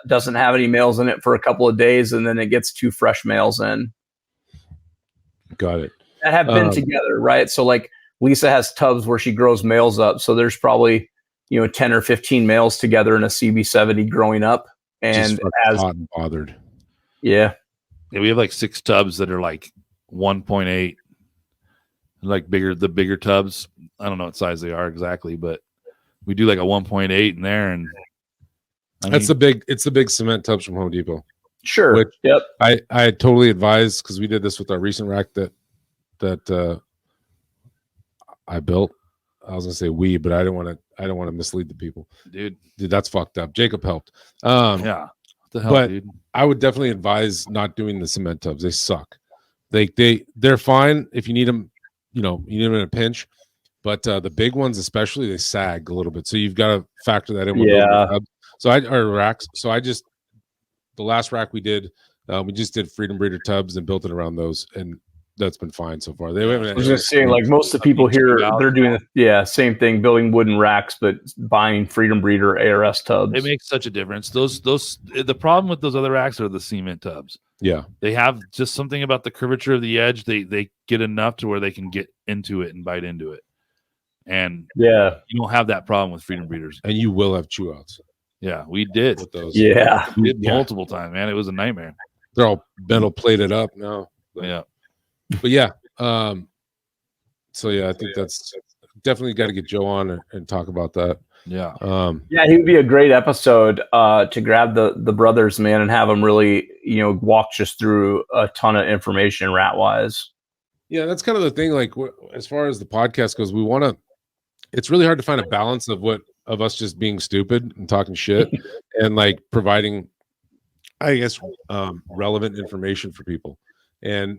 doesn't have any males in it for a couple of days, and then it gets 2 fresh males in. Got it. That have been together, right? So like Lisa has tubs where she grows males up. So there's probably 10 or 15 males together in a CB70 growing up, and as hot and bothered. Yeah, we have like 6 tubs that are like 1.8. like the bigger tubs. I don't know what size they are exactly, but we do like a 1.8 in there, and It's the big cement tubs from Home Depot. Sure. Which Yep. I totally advise, because we did this with our recent rack that I built. I was gonna say we, but I don't want to mislead the people. dude. Dude, that's fucked up. Jacob helped. Yeah. What the hell, but dude? I would definitely advise not doing the cement tubs. They suck. They're fine if you need them. You need them in a pinch. But the big ones, especially, they sag a little bit. So you've got to factor that in. With Yeah. tubs. Or racks. So the last rack we did, we just did Freedom Breeder tubs and built it around those, and that's been fine so far. They haven't. I was just saying, like most of the people here, they're doing same thing, building wooden racks, but buying Freedom Breeder ARS tubs. It makes such a difference. The problem with those other racks are the cement tubs. Yeah. They have just something about the curvature of the edge. They get enough to where they can get into it and bite into it. And Yeah. you don't have that problem with Freedom Breeders. And you will have chew outs Yeah, we did. with those. Yeah. We did multiple times, man. It was a nightmare. They're all metal plated up now. Yeah. But yeah. So yeah, I think that's definitely got to get Joe on and talk about that. Yeah. Yeah, he would be a great episode to grab the brothers, man, and have them really, walk just through a ton of information rat wise. Yeah, that's kind of the thing. Like, as far as the podcast goes, we want to. It's really hard to find a balance of us just being stupid and talking shit, and like providing, I guess, relevant information for people. And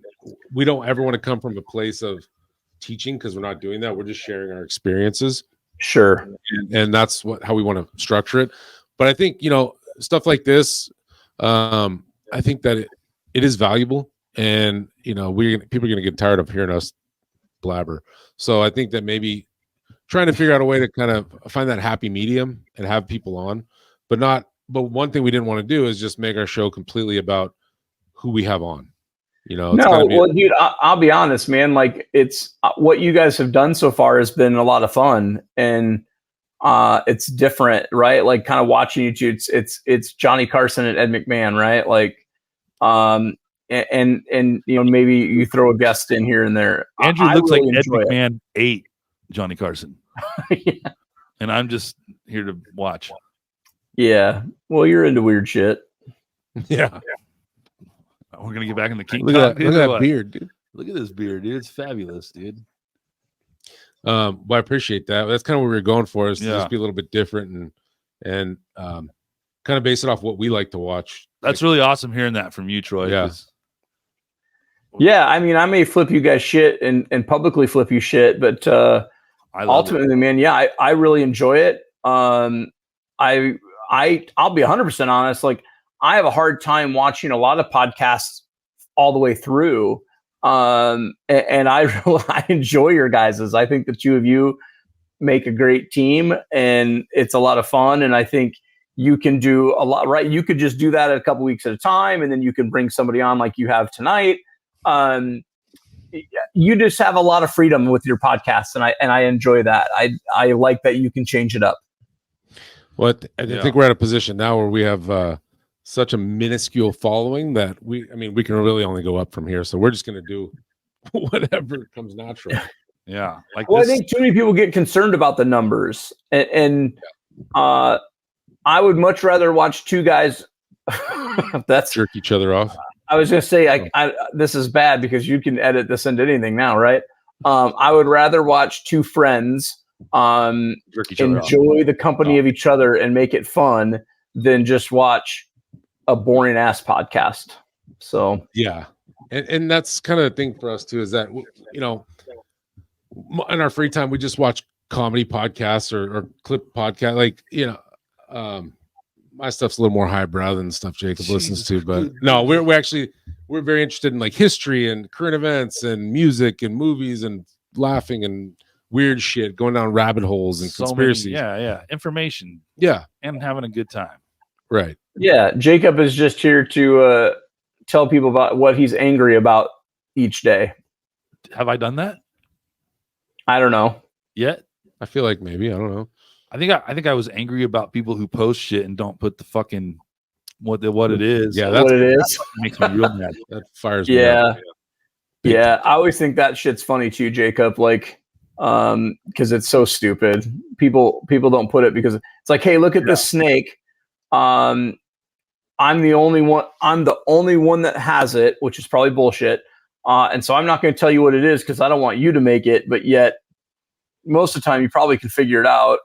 we don't ever want to come from a place of teaching, because we're not doing that. We're just sharing our experiences. Sure. And that's how we want to structure it. But I think stuff like this. I think that it is valuable. And people are going to get tired of hearing us blabber. So I think that maybe trying to figure out a way to kind of find that happy medium and have people on, but one thing we didn't want to do is just make our show completely about who we have on. Well, dude, I'll be honest, man. Like, it's what you guys have done so far has been a lot of fun, and it's different, right? Like, kind of watching you two, it's Johnny Carson and Ed McMahon, right? Like, and maybe you throw a guest in here and there. Andrew I looks really like Ed enjoy it. McMahon ate Johnny Carson. Yeah. And I'm just here to watch. Yeah. Well, you're into weird shit. Yeah. We're gonna get back in the King Look Kong, at that, dude, look or at that what? beard, dude. Look at this beard, dude. It's fabulous, dude. Well, I appreciate that. That's kind of what we were going for, is to Yeah. just be a little bit different and kind of base it off what we like to watch. That's really awesome hearing that from you, Troy. Yeah. 'cause Yeah. I mean, I may flip you guys shit and publicly flip you shit, but I love ultimately, man, yeah, I really enjoy it. I'll be 100% honest. Like, I have a hard time watching a lot of podcasts all the way through. And I enjoy your guys's. I think the two of you make a great team, and it's a lot of fun. And I think you can do a lot, right? You could just do that a couple weeks at a time, and then you can bring somebody on like you have tonight. You just have a lot of freedom with your podcast, and I enjoy that. I like that you can change it up. Well, I think we're at a position now where we have such a minuscule following that we can really only go up from here. So we're just going to do whatever comes natural. Yeah. Like Well, this, I think too many people get concerned about the numbers, and I would much rather watch two guys. That's Jerk each other off. I was going to say, this is bad because you can edit this into anything now, right? I would rather watch two friends jerk each other off. enjoy the company of each other and make it fun than just watch a boring ass podcast. So Yeah. And that's kind of the thing for us too, is that, in our free time, we just watch comedy podcasts or clip podcast. Like, my stuff's a little more highbrow than stuff Jacob listens to, but no, we're very interested in like history and current events and music and movies and laughing and weird shit, going down rabbit holes and So many- conspiracies. yeah. Information Yeah. and having a good time. Right. yeah, Jacob is just here to tell people about what he's angry about each day. Have I done that I don't know. yet? I feel like maybe, I don't know. I think I was angry about people who post shit and don't put the fucking what it is. Yeah, What it is. It makes me real mad. That fires me up. Yeah. Yeah, I always think that shit's funny too, Jacob. Like, because it's so stupid. People don't put it because it's like, hey, look at this snake. I'm the only one. I'm the only one that has it, which is probably bullshit. And so I'm not going to tell you what it is because I don't want you to make it. But yet, most of the time, you probably can figure it out.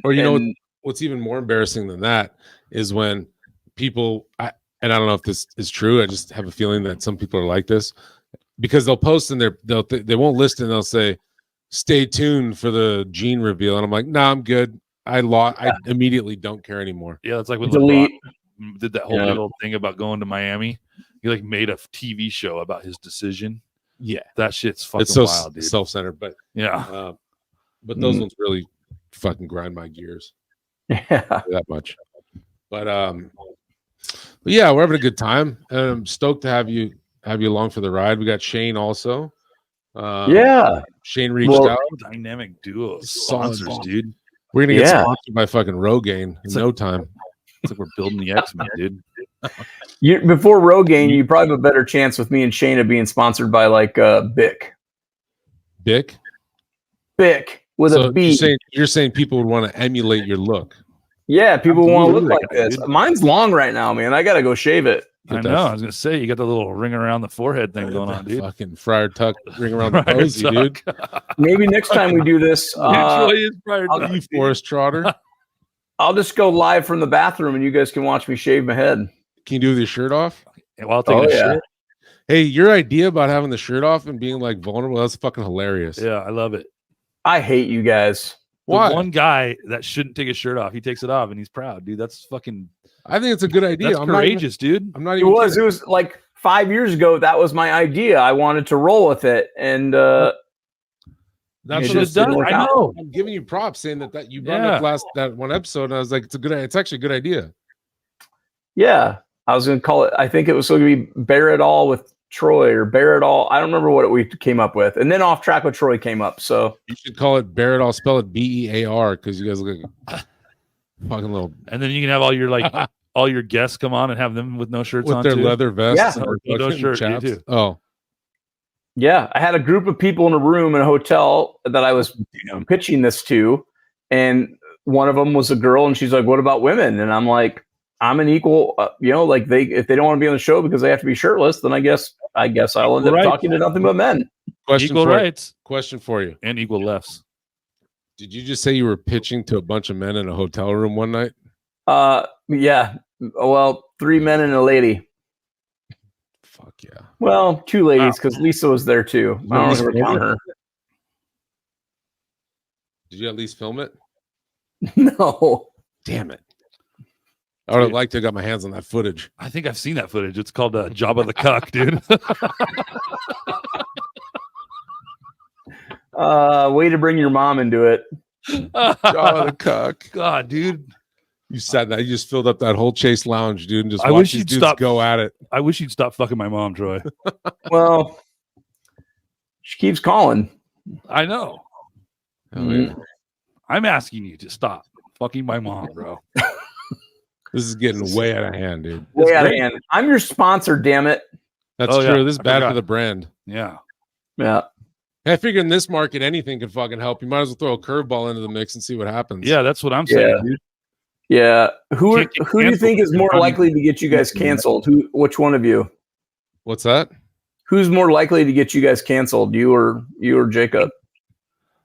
Or you know what's even more embarrassing than that is when people. And I don't know if this is true. I just have a feeling that some people are like this because they'll post and they won't list and they'll say, "Stay tuned for the gene reveal," and I'm like, "Nah, I'm good. I immediately don't care anymore." Yeah, it's like when delete. LeBron did that whole big old thing about going to Miami. He like made a TV show about his decision. Yeah, that shit's fucking it's so wild, dude. Self-centered, but yeah, but those ones really fucking grind my gears. Yeah, that much. But yeah, we're having a good time. I'm stoked to have you along for the ride. We got Shane also. Yeah, Shane reached out. Dynamic duo sponsors, dude. We're gonna get sponsored by fucking Rogaine in no time. It's like we're building the X-Men, dude. Before Rogaine, you probably have a better chance with me and Shane of being sponsored by like Bic. Bic with a B. You're saying people would want to emulate your look. Yeah, people want to look like this. Mine's long right now, man. I gotta go shave it. I know. I was gonna say you got the little ring around the forehead thing going on, dude. Fucking Friar Tuck ring around the posy, dude. Maybe next time we do this, you Forest Trotter. I'll just go live from the bathroom, and you guys can watch me shave my head. Can you do with your shirt off? While taking a shit. Hey, your idea about having the shirt off and being like vulnerable—that's fucking hilarious. Yeah, I love it. I hate you guys. Why? The one guy that shouldn't take his shirt off, he takes it off and he's proud, dude. That's fucking. I think it's a good idea. That's courageous, dude. I'm not even. It was like 5 years ago. That was my idea. I wanted to roll with it, and that's what it's done. I know. I'm giving you props, saying that you brought up that one episode, and I was like, it's actually a good idea. Yeah, I was going to call it. I think it was going to be Bear It All with Troy or Bear It All. I don't remember what we came up with, and then Off Track with Troy came up. So you should call it Bear It All. Spell it BEAR because you guys look like fucking little. And then you can have all your all your guests come on and have them with no shirts with on their too. leather vests. Yeah, and no shirt too. Oh, yeah. I had a group of people in a room in a hotel that I was pitching this to, and one of them was a girl, and she's like, "What about women?" And I'm like, "I'm an equal. Like if they don't want to be on the show because they have to be shirtless, then I guess I'll end up talking to nothing but men." Equal rights. Question for you. And equal lefts. Did you just say you were pitching to a bunch of men in a hotel room one night? Yeah. Well, 3 men and a lady. Fuck yeah. Well, 2 ladies because Lisa was there too. I don't ever count her. Did you at least film it? No. Damn it. I would have liked to have got my hands on that footage. I think I've seen that footage. It's called Jabba the Cuck, dude. Way to bring your mom into it. Jabba the Cuck. God, dude. You said that. You just filled up that whole Chase Lounge, dude, and just I watch wish these you'd dudes stop. go at it. I wish you'd stop fucking my mom, Troy. Well, she keeps calling. I know. I'm asking you to stop fucking my mom, bro. This is getting way out of hand, dude. Way out of hand. I'm your sponsor, damn it. That's true. Yeah. This is bad for the brand. Yeah. Yeah. I figure in this market, anything can fucking help. You might as well throw a curveball into the mix and see what happens. Yeah, that's what I'm saying, dude. Yeah. Who Can't get do you think canceled. is more likely to get you guys canceled? Which one of you? What's that? Who's more likely to get you guys canceled? You or Jacob?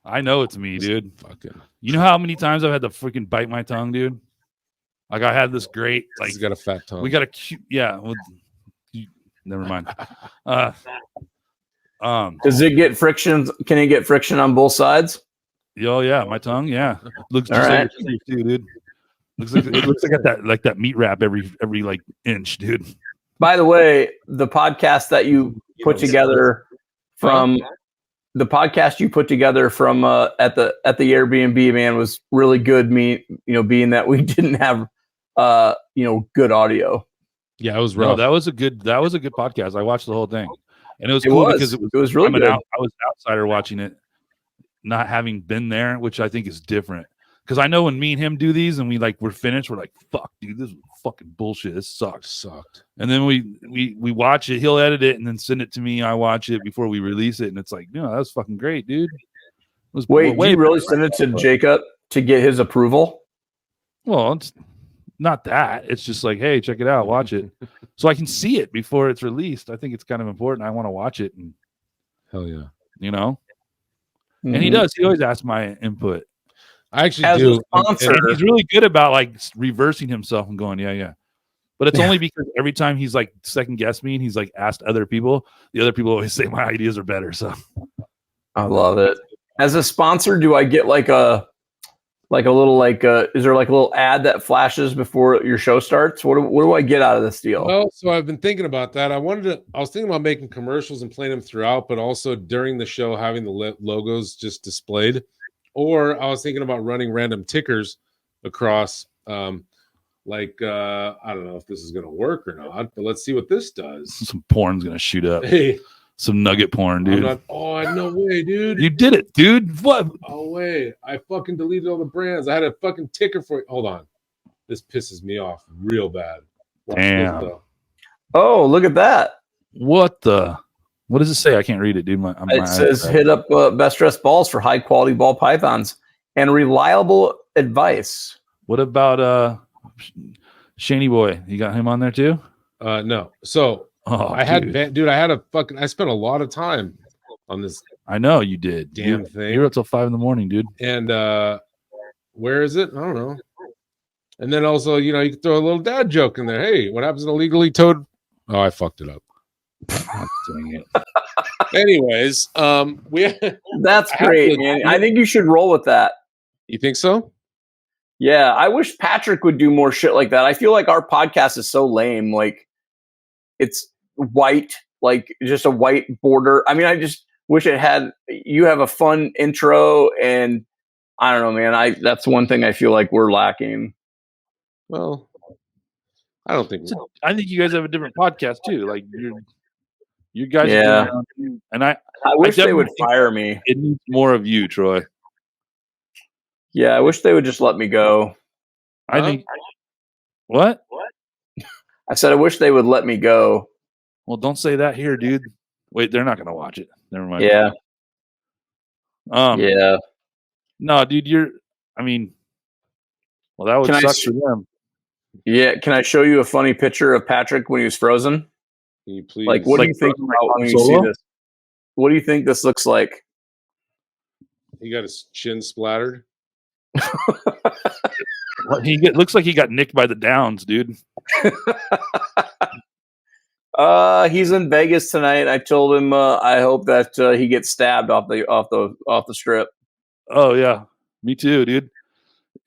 I know it's me, dude. Fucking. You know how many times I've had to freaking bite my tongue, dude? Like I had this great, like He's got a fat tongue. we got a cute, yeah. Well, never mind. Does it get friction? Can it get friction on both sides? Oh yeah, my tongue, yeah, looks just All like right. yours too, dude. Looks like it looks like that meat wrap every like inch, dude. By the way, the podcast that you put together from the podcast you put together from at the Airbnb, man, was really good. Being that we didn't have good audio. Yeah, it was No, rough. that was a good podcast. I watched the whole thing, and it was cool because it was really good. I was outsider watching it, not having been there, which I think is different. because I know when me and him do these and we're finished, we're like, fuck, dude, this is fucking bullshit. This sucks. Sucked. And then we watch it. He'll edit it and then send it to me. I watch it before we release it, and it's like, no, that was fucking great, dude. It was Wait, way you really better. send it to Jacob to get his approval? Well, it's not that. It's just like, hey, check it out, watch it, so I can see it before it's released. I think it's kind of important. I want to watch it, and Hell yeah. you know, and he does. He always asks my input. I actually As do. a sponsor, And he's really good about like reversing himself and going, yeah. But it's only because every time he's like second guessed me and he's like asked other people, the other people always say my ideas are better. So I love it. As a sponsor, do I get like a little is there like a little ad that flashes before your show starts? What do I get out of this deal? Well, so I've been thinking about that. I was thinking about making commercials and playing them throughout, but also during the show having the logos just displayed. Or I was thinking about running random tickers across, I don't know if this is going to work or not, but let's see what this does. some porn's gonna shoot up. Hey, Some nugget porn, dude. no way, dude. You did it, dude. What? Oh, wait. I fucking deleted all the brands. I had a fucking ticker for it. Hold on. This pisses me off real bad. Watch Damn. this, though. Oh, look at that. What does it say? I can't read it, dude. It says hit up Best Dressed Balls for high quality ball pythons and reliable advice. What about Shaney Boy? You got him on there too? No. So Oh, I spent a lot of time on this I know you did. damn You thing. were up till 5 a.m, dude. And where is it? I don't know. And then also, you can throw a little dad joke in there. Hey, what happens to illegally towed? Oh, I fucked it up. God dang it. Anyways, That's I have great, to- man. I think you should roll with that. you think so? Yeah, I wish Patrick would do more shit like that. I feel like our podcast is so lame. Like, it's white, like just a white border. I mean, I just wish you have a fun intro, and I don't know, man. That's one thing I feel like we're lacking. Well, I don't think. I think you guys have a different podcast too. Like you guys, Yeah. are doing around too. And I I wish they would definitely think- fire me. it needs more of you, Troy. Yeah, I wish they would just let me go. I Huh? think what? I said I wish they would let me go. Well, don't say that here, dude. Wait, they're not gonna watch it. Never mind. Yeah, Yeah. No, dude, well, that would Can I suck s- for them. yeah. Can I show you a funny picture of Patrick when he was frozen? Can you please? Like, what do Like you think frozen about like when Han you see Solo? this? What do you think this looks like? He got his chin splattered. Looks like he got nicked by the Downs, dude. He's in Vegas tonight. I told him I hope that he gets stabbed off the strip. Oh yeah, me too, dude.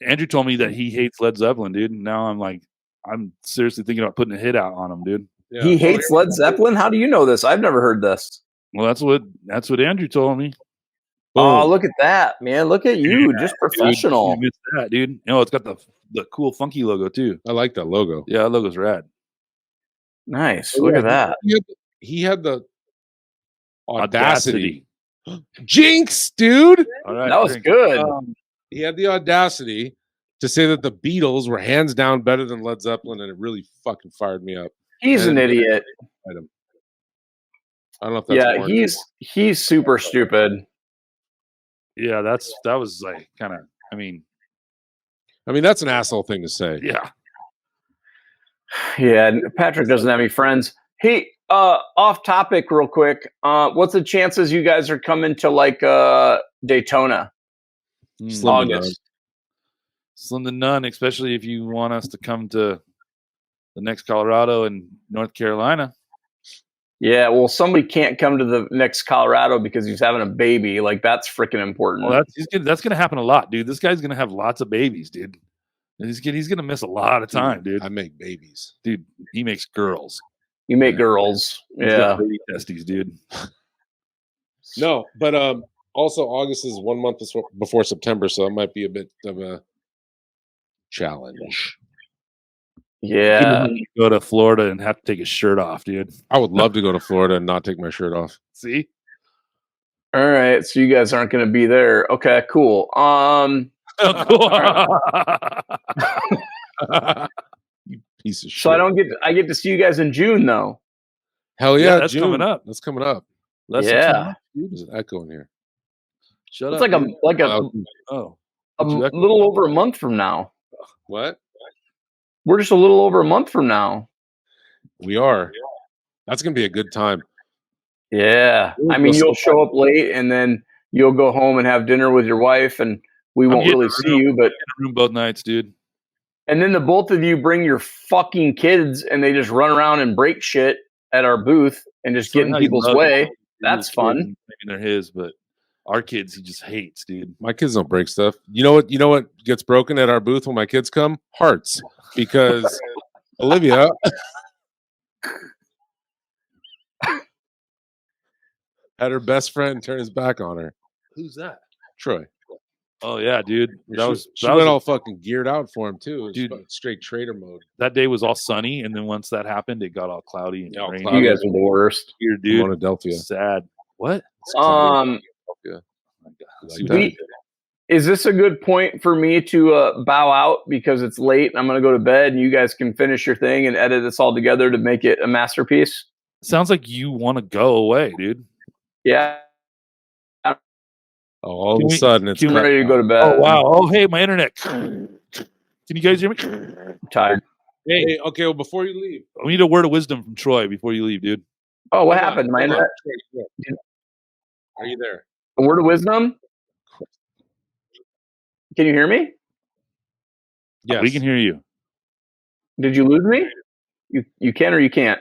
Andrew told me that he hates Led Zeppelin, dude. And now I'm seriously thinking about putting a hit out on him, dude. Yeah. He hates Led Zeppelin. How do you know this? I've never heard this. Well, that's what Andrew told me. Oh, look at that, man! Look at you, just Dude, professional. you missed that, dude. You know, it's got the cool funky logo too. I like that logo. Yeah, that logo's rad. Nice. Look at that. He had the audacity. Jinx, dude. All right, That was drink. good. He had the audacity to say that the Beatles were hands down better than Led Zeppelin, and it really fucking fired me up. He's an idiot. I don't know if that's Yeah, warranted. he's super stupid. Yeah, that was like kind of. I mean, that's an asshole thing to say. yeah. Yeah, Patrick doesn't have any friends. Hey, off topic real quick. What's the chances you guys are coming to like Daytona? Slim to August. Slim to none, especially if you want us to come to the next Colorado and North Carolina. Yeah, well, somebody can't come to the next Colorado because he's having a baby. Like, that's freaking important. Well, that's gonna happen a lot, dude. This guy's gonna have lots of babies, dude. And he's gonna miss a lot of time, dude. I make babies. Dude, he makes girls. You make girls. He's Yeah. got baby testes, dude. No, but also August is 1 month before September, so it might be a bit of a challenge. Yeah. Go to Florida and have to take his shirt off, dude. I would love to go to Florida and not take my shirt off. See? All right. So you guys aren't going to be there. Okay, cool. You piece of shit. So I get to see you guys in June though. Hell Yeah, yeah, that's June. coming up. That's coming up. Less than 2 Yeah. months, dude. There's an echo in here. Shut It's up. like dude. Oh, a What'd you echo? little over a month from now. What? We're just a little over a month from now. We are. That's gonna be a good time. Yeah. We'll I mean, go you'll sometime. show up late and then you'll go home and have dinner with your wife and we I'm won't getting really a see room. you, but In a room both nights, dude. and then the both of you bring your fucking kids and they just run around and break shit at our booth and just get in Somehow he people's loves way. his That's kids fun. and thinking they're his, but our kids he just hates, dude. My kids don't break stuff. You know what? You know what gets broken at our booth when my kids come? Hearts, because Olivia had her best friend turn his back on her. Who's that? Troy. Oh yeah, dude. She went all fucking geared out for him too. It was Dude. fucking straight trader mode. That day was all sunny, and then once that happened, it got all cloudy and Yeah, all rainy. cloudy. You guys are the worst. Here, dude. Monadelphia. Sad. What? It's cloudy. Um, Like that. we, is this a good point for me to bow out because it's late and I'm going to go to bed and you guys can finish your thing and edit this all together to make it a masterpiece? Sounds like you want to go away, dude. Yeah. Oh, all Can of a we- sudden it's I'm cut ready to go to out. bed. Oh wow. Oh hey, my internet. Can you guys hear me? I'm tired. Hey, okay. Well, before you leave, We need a word of wisdom from Troy before you leave, dude. Oh, what hold on, happened? My hold on. internet? Troy, are you there? A word of wisdom? Can you hear me? Yes. We can hear you. Did you lose me? You can or you can't?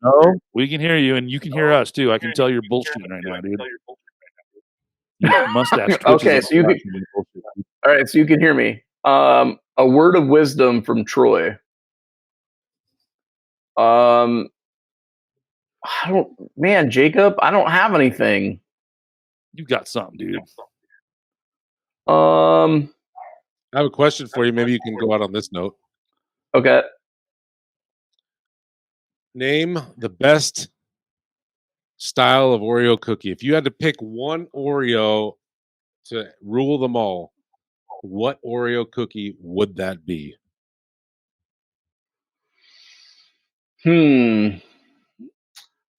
No, we can hear you, and you can hear us too. I can tell you're bullshitting right now, dude. Your mustache. twitches Okay, like so you that. All right, so you can hear me. A word of wisdom from Troy. I don't, Jacob, I don't have anything. You got something, dude. I have a question for you. Maybe you can go out on this note. Okay. Name the best style of Oreo cookie. If you had to pick one Oreo to rule them all, what Oreo cookie would that be? I'm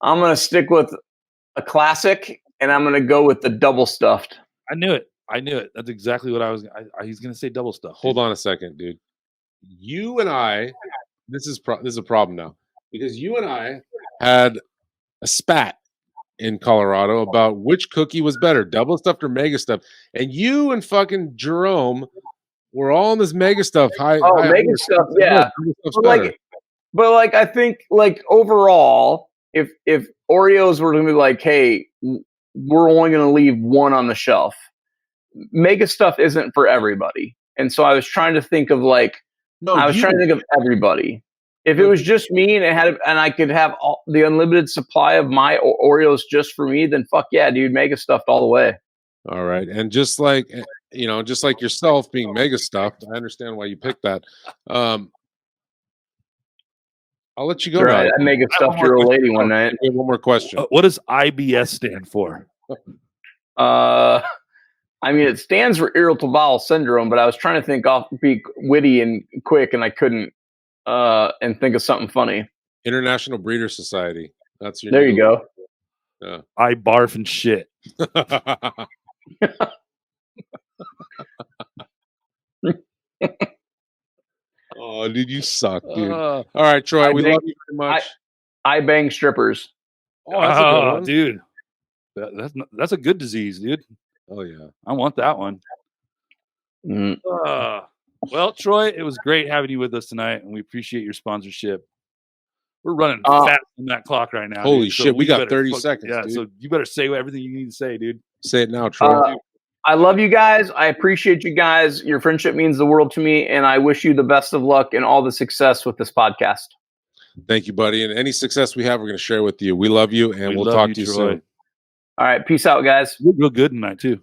gonna stick with a classic, and I'm gonna go with the double stuffed. I knew it. That's exactly what I was. He's gonna say double stuff. Hold on a second, dude. You and I, this is a problem now because you and I had a spat in Colorado about which cookie was better, double stuffed or mega stuffed, and you and fucking Jerome were all in this mega stuff. Mega stuff, yeah. But like, I think like overall, if Oreos were going to be like, hey, we're only going to leave one on the shelf, mega stuff isn't for everybody. And so I was trying to think of like, trying to think of everybody. If it was just me and I could have the unlimited supply of my Oreos just for me, then fuck yeah, dude, mega stuffed all the way. All right, and just like yourself being mega stuffed, I understand why you picked that. I'll let you go. Right, now. I mega stuffed your old lady one night. We have one more question. What does IBS stand for? I mean, it stands for irritable bowel syndrome, but I was trying to be witty and quick, and I couldn't. And think of something funny. International Breeder Society. That's your. There you go. Yeah. I barf and shit. Oh, dude, you suck, dude. All right, Troy, we love you very much. I bang strippers. Oh, that's a good one. Dude. That's a good disease, dude. Oh yeah, I want that one. Mm. Well, Troy, it was great having you with us tonight, and we appreciate your sponsorship. We're running fast on that clock right now. Holy dude, so shit, we got better 30 seconds. Yeah, dude. so you better say everything you need to say, dude. Say it now, Troy. I love you guys. I appreciate you guys. Your friendship means the world to me, and I wish you the best of luck and all the success with this podcast. Thank you, buddy. And any success we have, we're going to share with you. We love you, and we'll talk to you soon. All right, peace out, guys. You look real good tonight, too.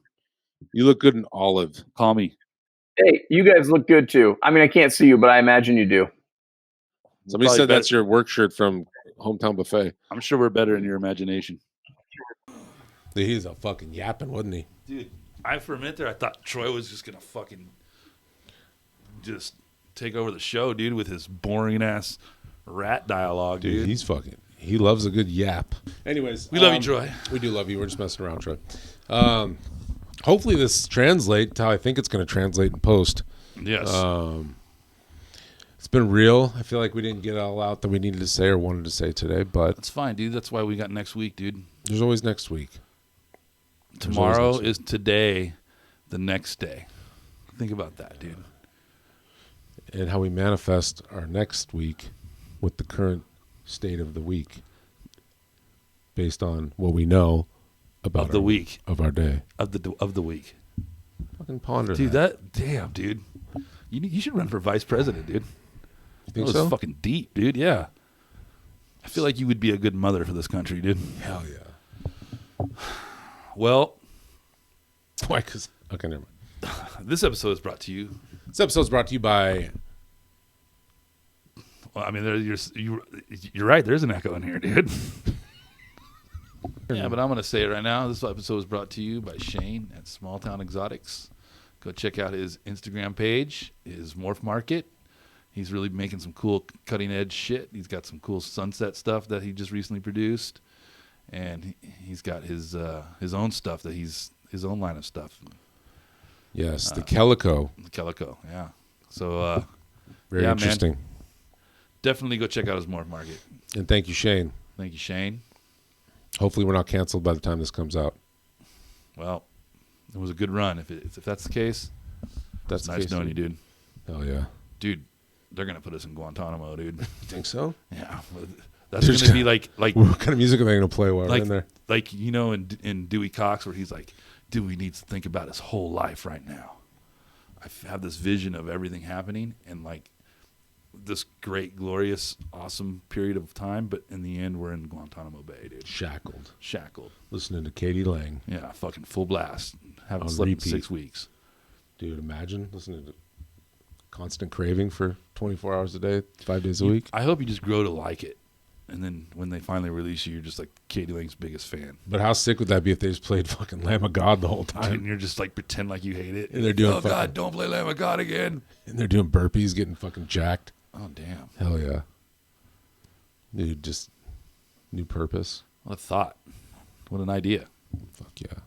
You look good in olive. Call me. Hey, you guys look good, too. I mean, I can't see you, but I imagine you do. Somebody Probably said that's your work shirt from Hometown Buffet. I'm sure we're better in your imagination. He's a fucking yapping, wasn't he? Dude. for a minute there, I thought Troy was just gonna fucking just take over the show, dude, with his boring ass rat dialogue, Dude, dude. he loves a good yap. Anyways, We love you, Troy. We do love you. We're just messing around, Troy. Hopefully this translates how I think it's going to translate in post. Yes. It's been real. I feel like we didn't get all out that we needed to say or wanted to say today, but That's fine, dude. That's why we got next week, dude. there's always next week. Tomorrow next week. is today, the next day. Think about that, dude. And how we manifest our next week with the current state of the week based on what we know about Of the week. of our day. Of the week. Fucking ponder Dude, that. damn, dude. You should run for vice president, dude. You think That was so? fucking deep, dude. Yeah. I feel like you would be a good mother for this country, dude. Hell yeah. Well, Why? Because okay, never mind. this episode is brought to you. This episode is brought to you by. Well, I mean, you're right. There's an echo in here, dude. Yeah, but I'm going to say it right now. This episode is brought to you by Shane at Small Town Exotics. Go check out his Instagram page, his Morph Market. He's really making some cool cutting edge shit. He's got some cool sunset stuff that he just recently produced. And he's got his own stuff his own line of stuff. Yes, the Calico. Calico, yeah. So Very yeah, man. interesting. Definitely go check out his Morph Market. And thank you, Shane. Thank you, Shane. Hopefully, we're not canceled by the time this comes out. Well, it was a good run. If that's the case, That's it's the nice case, knowing you, dude. dude. Hell yeah. Dude, they're gonna put us in Guantanamo, dude. You think so? Yeah, that's There's gonna be like What kind of music are they going to play while we're in there? like you know in Dewey Cox where he's like, Dewey needs to think about his whole life right now. I have this vision of everything happening and like this great, glorious, awesome period of time, but in the end, we're in Guantanamo Bay, dude. Shackled. Listening to Katie Lang. Yeah, fucking full blast. Haven't On slept repeat. in 6 weeks. Dude, imagine listening to Constant Craving for 24 hours a day, 5 days a week. I hope you just grow to like it. And then when they finally release you, you're just like Katie Lang's biggest fan. But how sick would that be if they just played fucking Lamb of God the whole And time? you're just like pretend like you hate it. And they're doing oh fucking- God, don't play Lamb of God again. And they're doing burpees, getting fucking jacked. Oh damn. Hell yeah. Dude, just new purpose. What a thought. What an idea. Fuck yeah.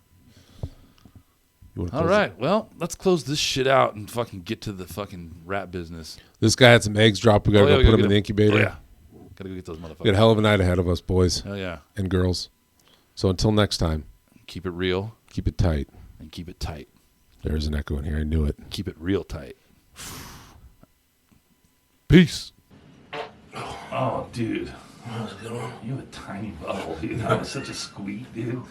You wanna All close right. Well, let's close this shit out and fucking get to the fucking rap business. it? This guy had some eggs dropped. We got to yeah, go we put gotta them in the get incubator. Oh yeah. Gotta go get those We got a motherfuckers. hell of a night ahead of us, boys Hell yeah. and girls. So until next time, Keep it real keep it tight. and keep it tight. There's an echo in here. I knew it. Keep it real tight. Peace. Oh, dude. That was a good one. You have a tiny bubble, dude. That was such a squeak, dude.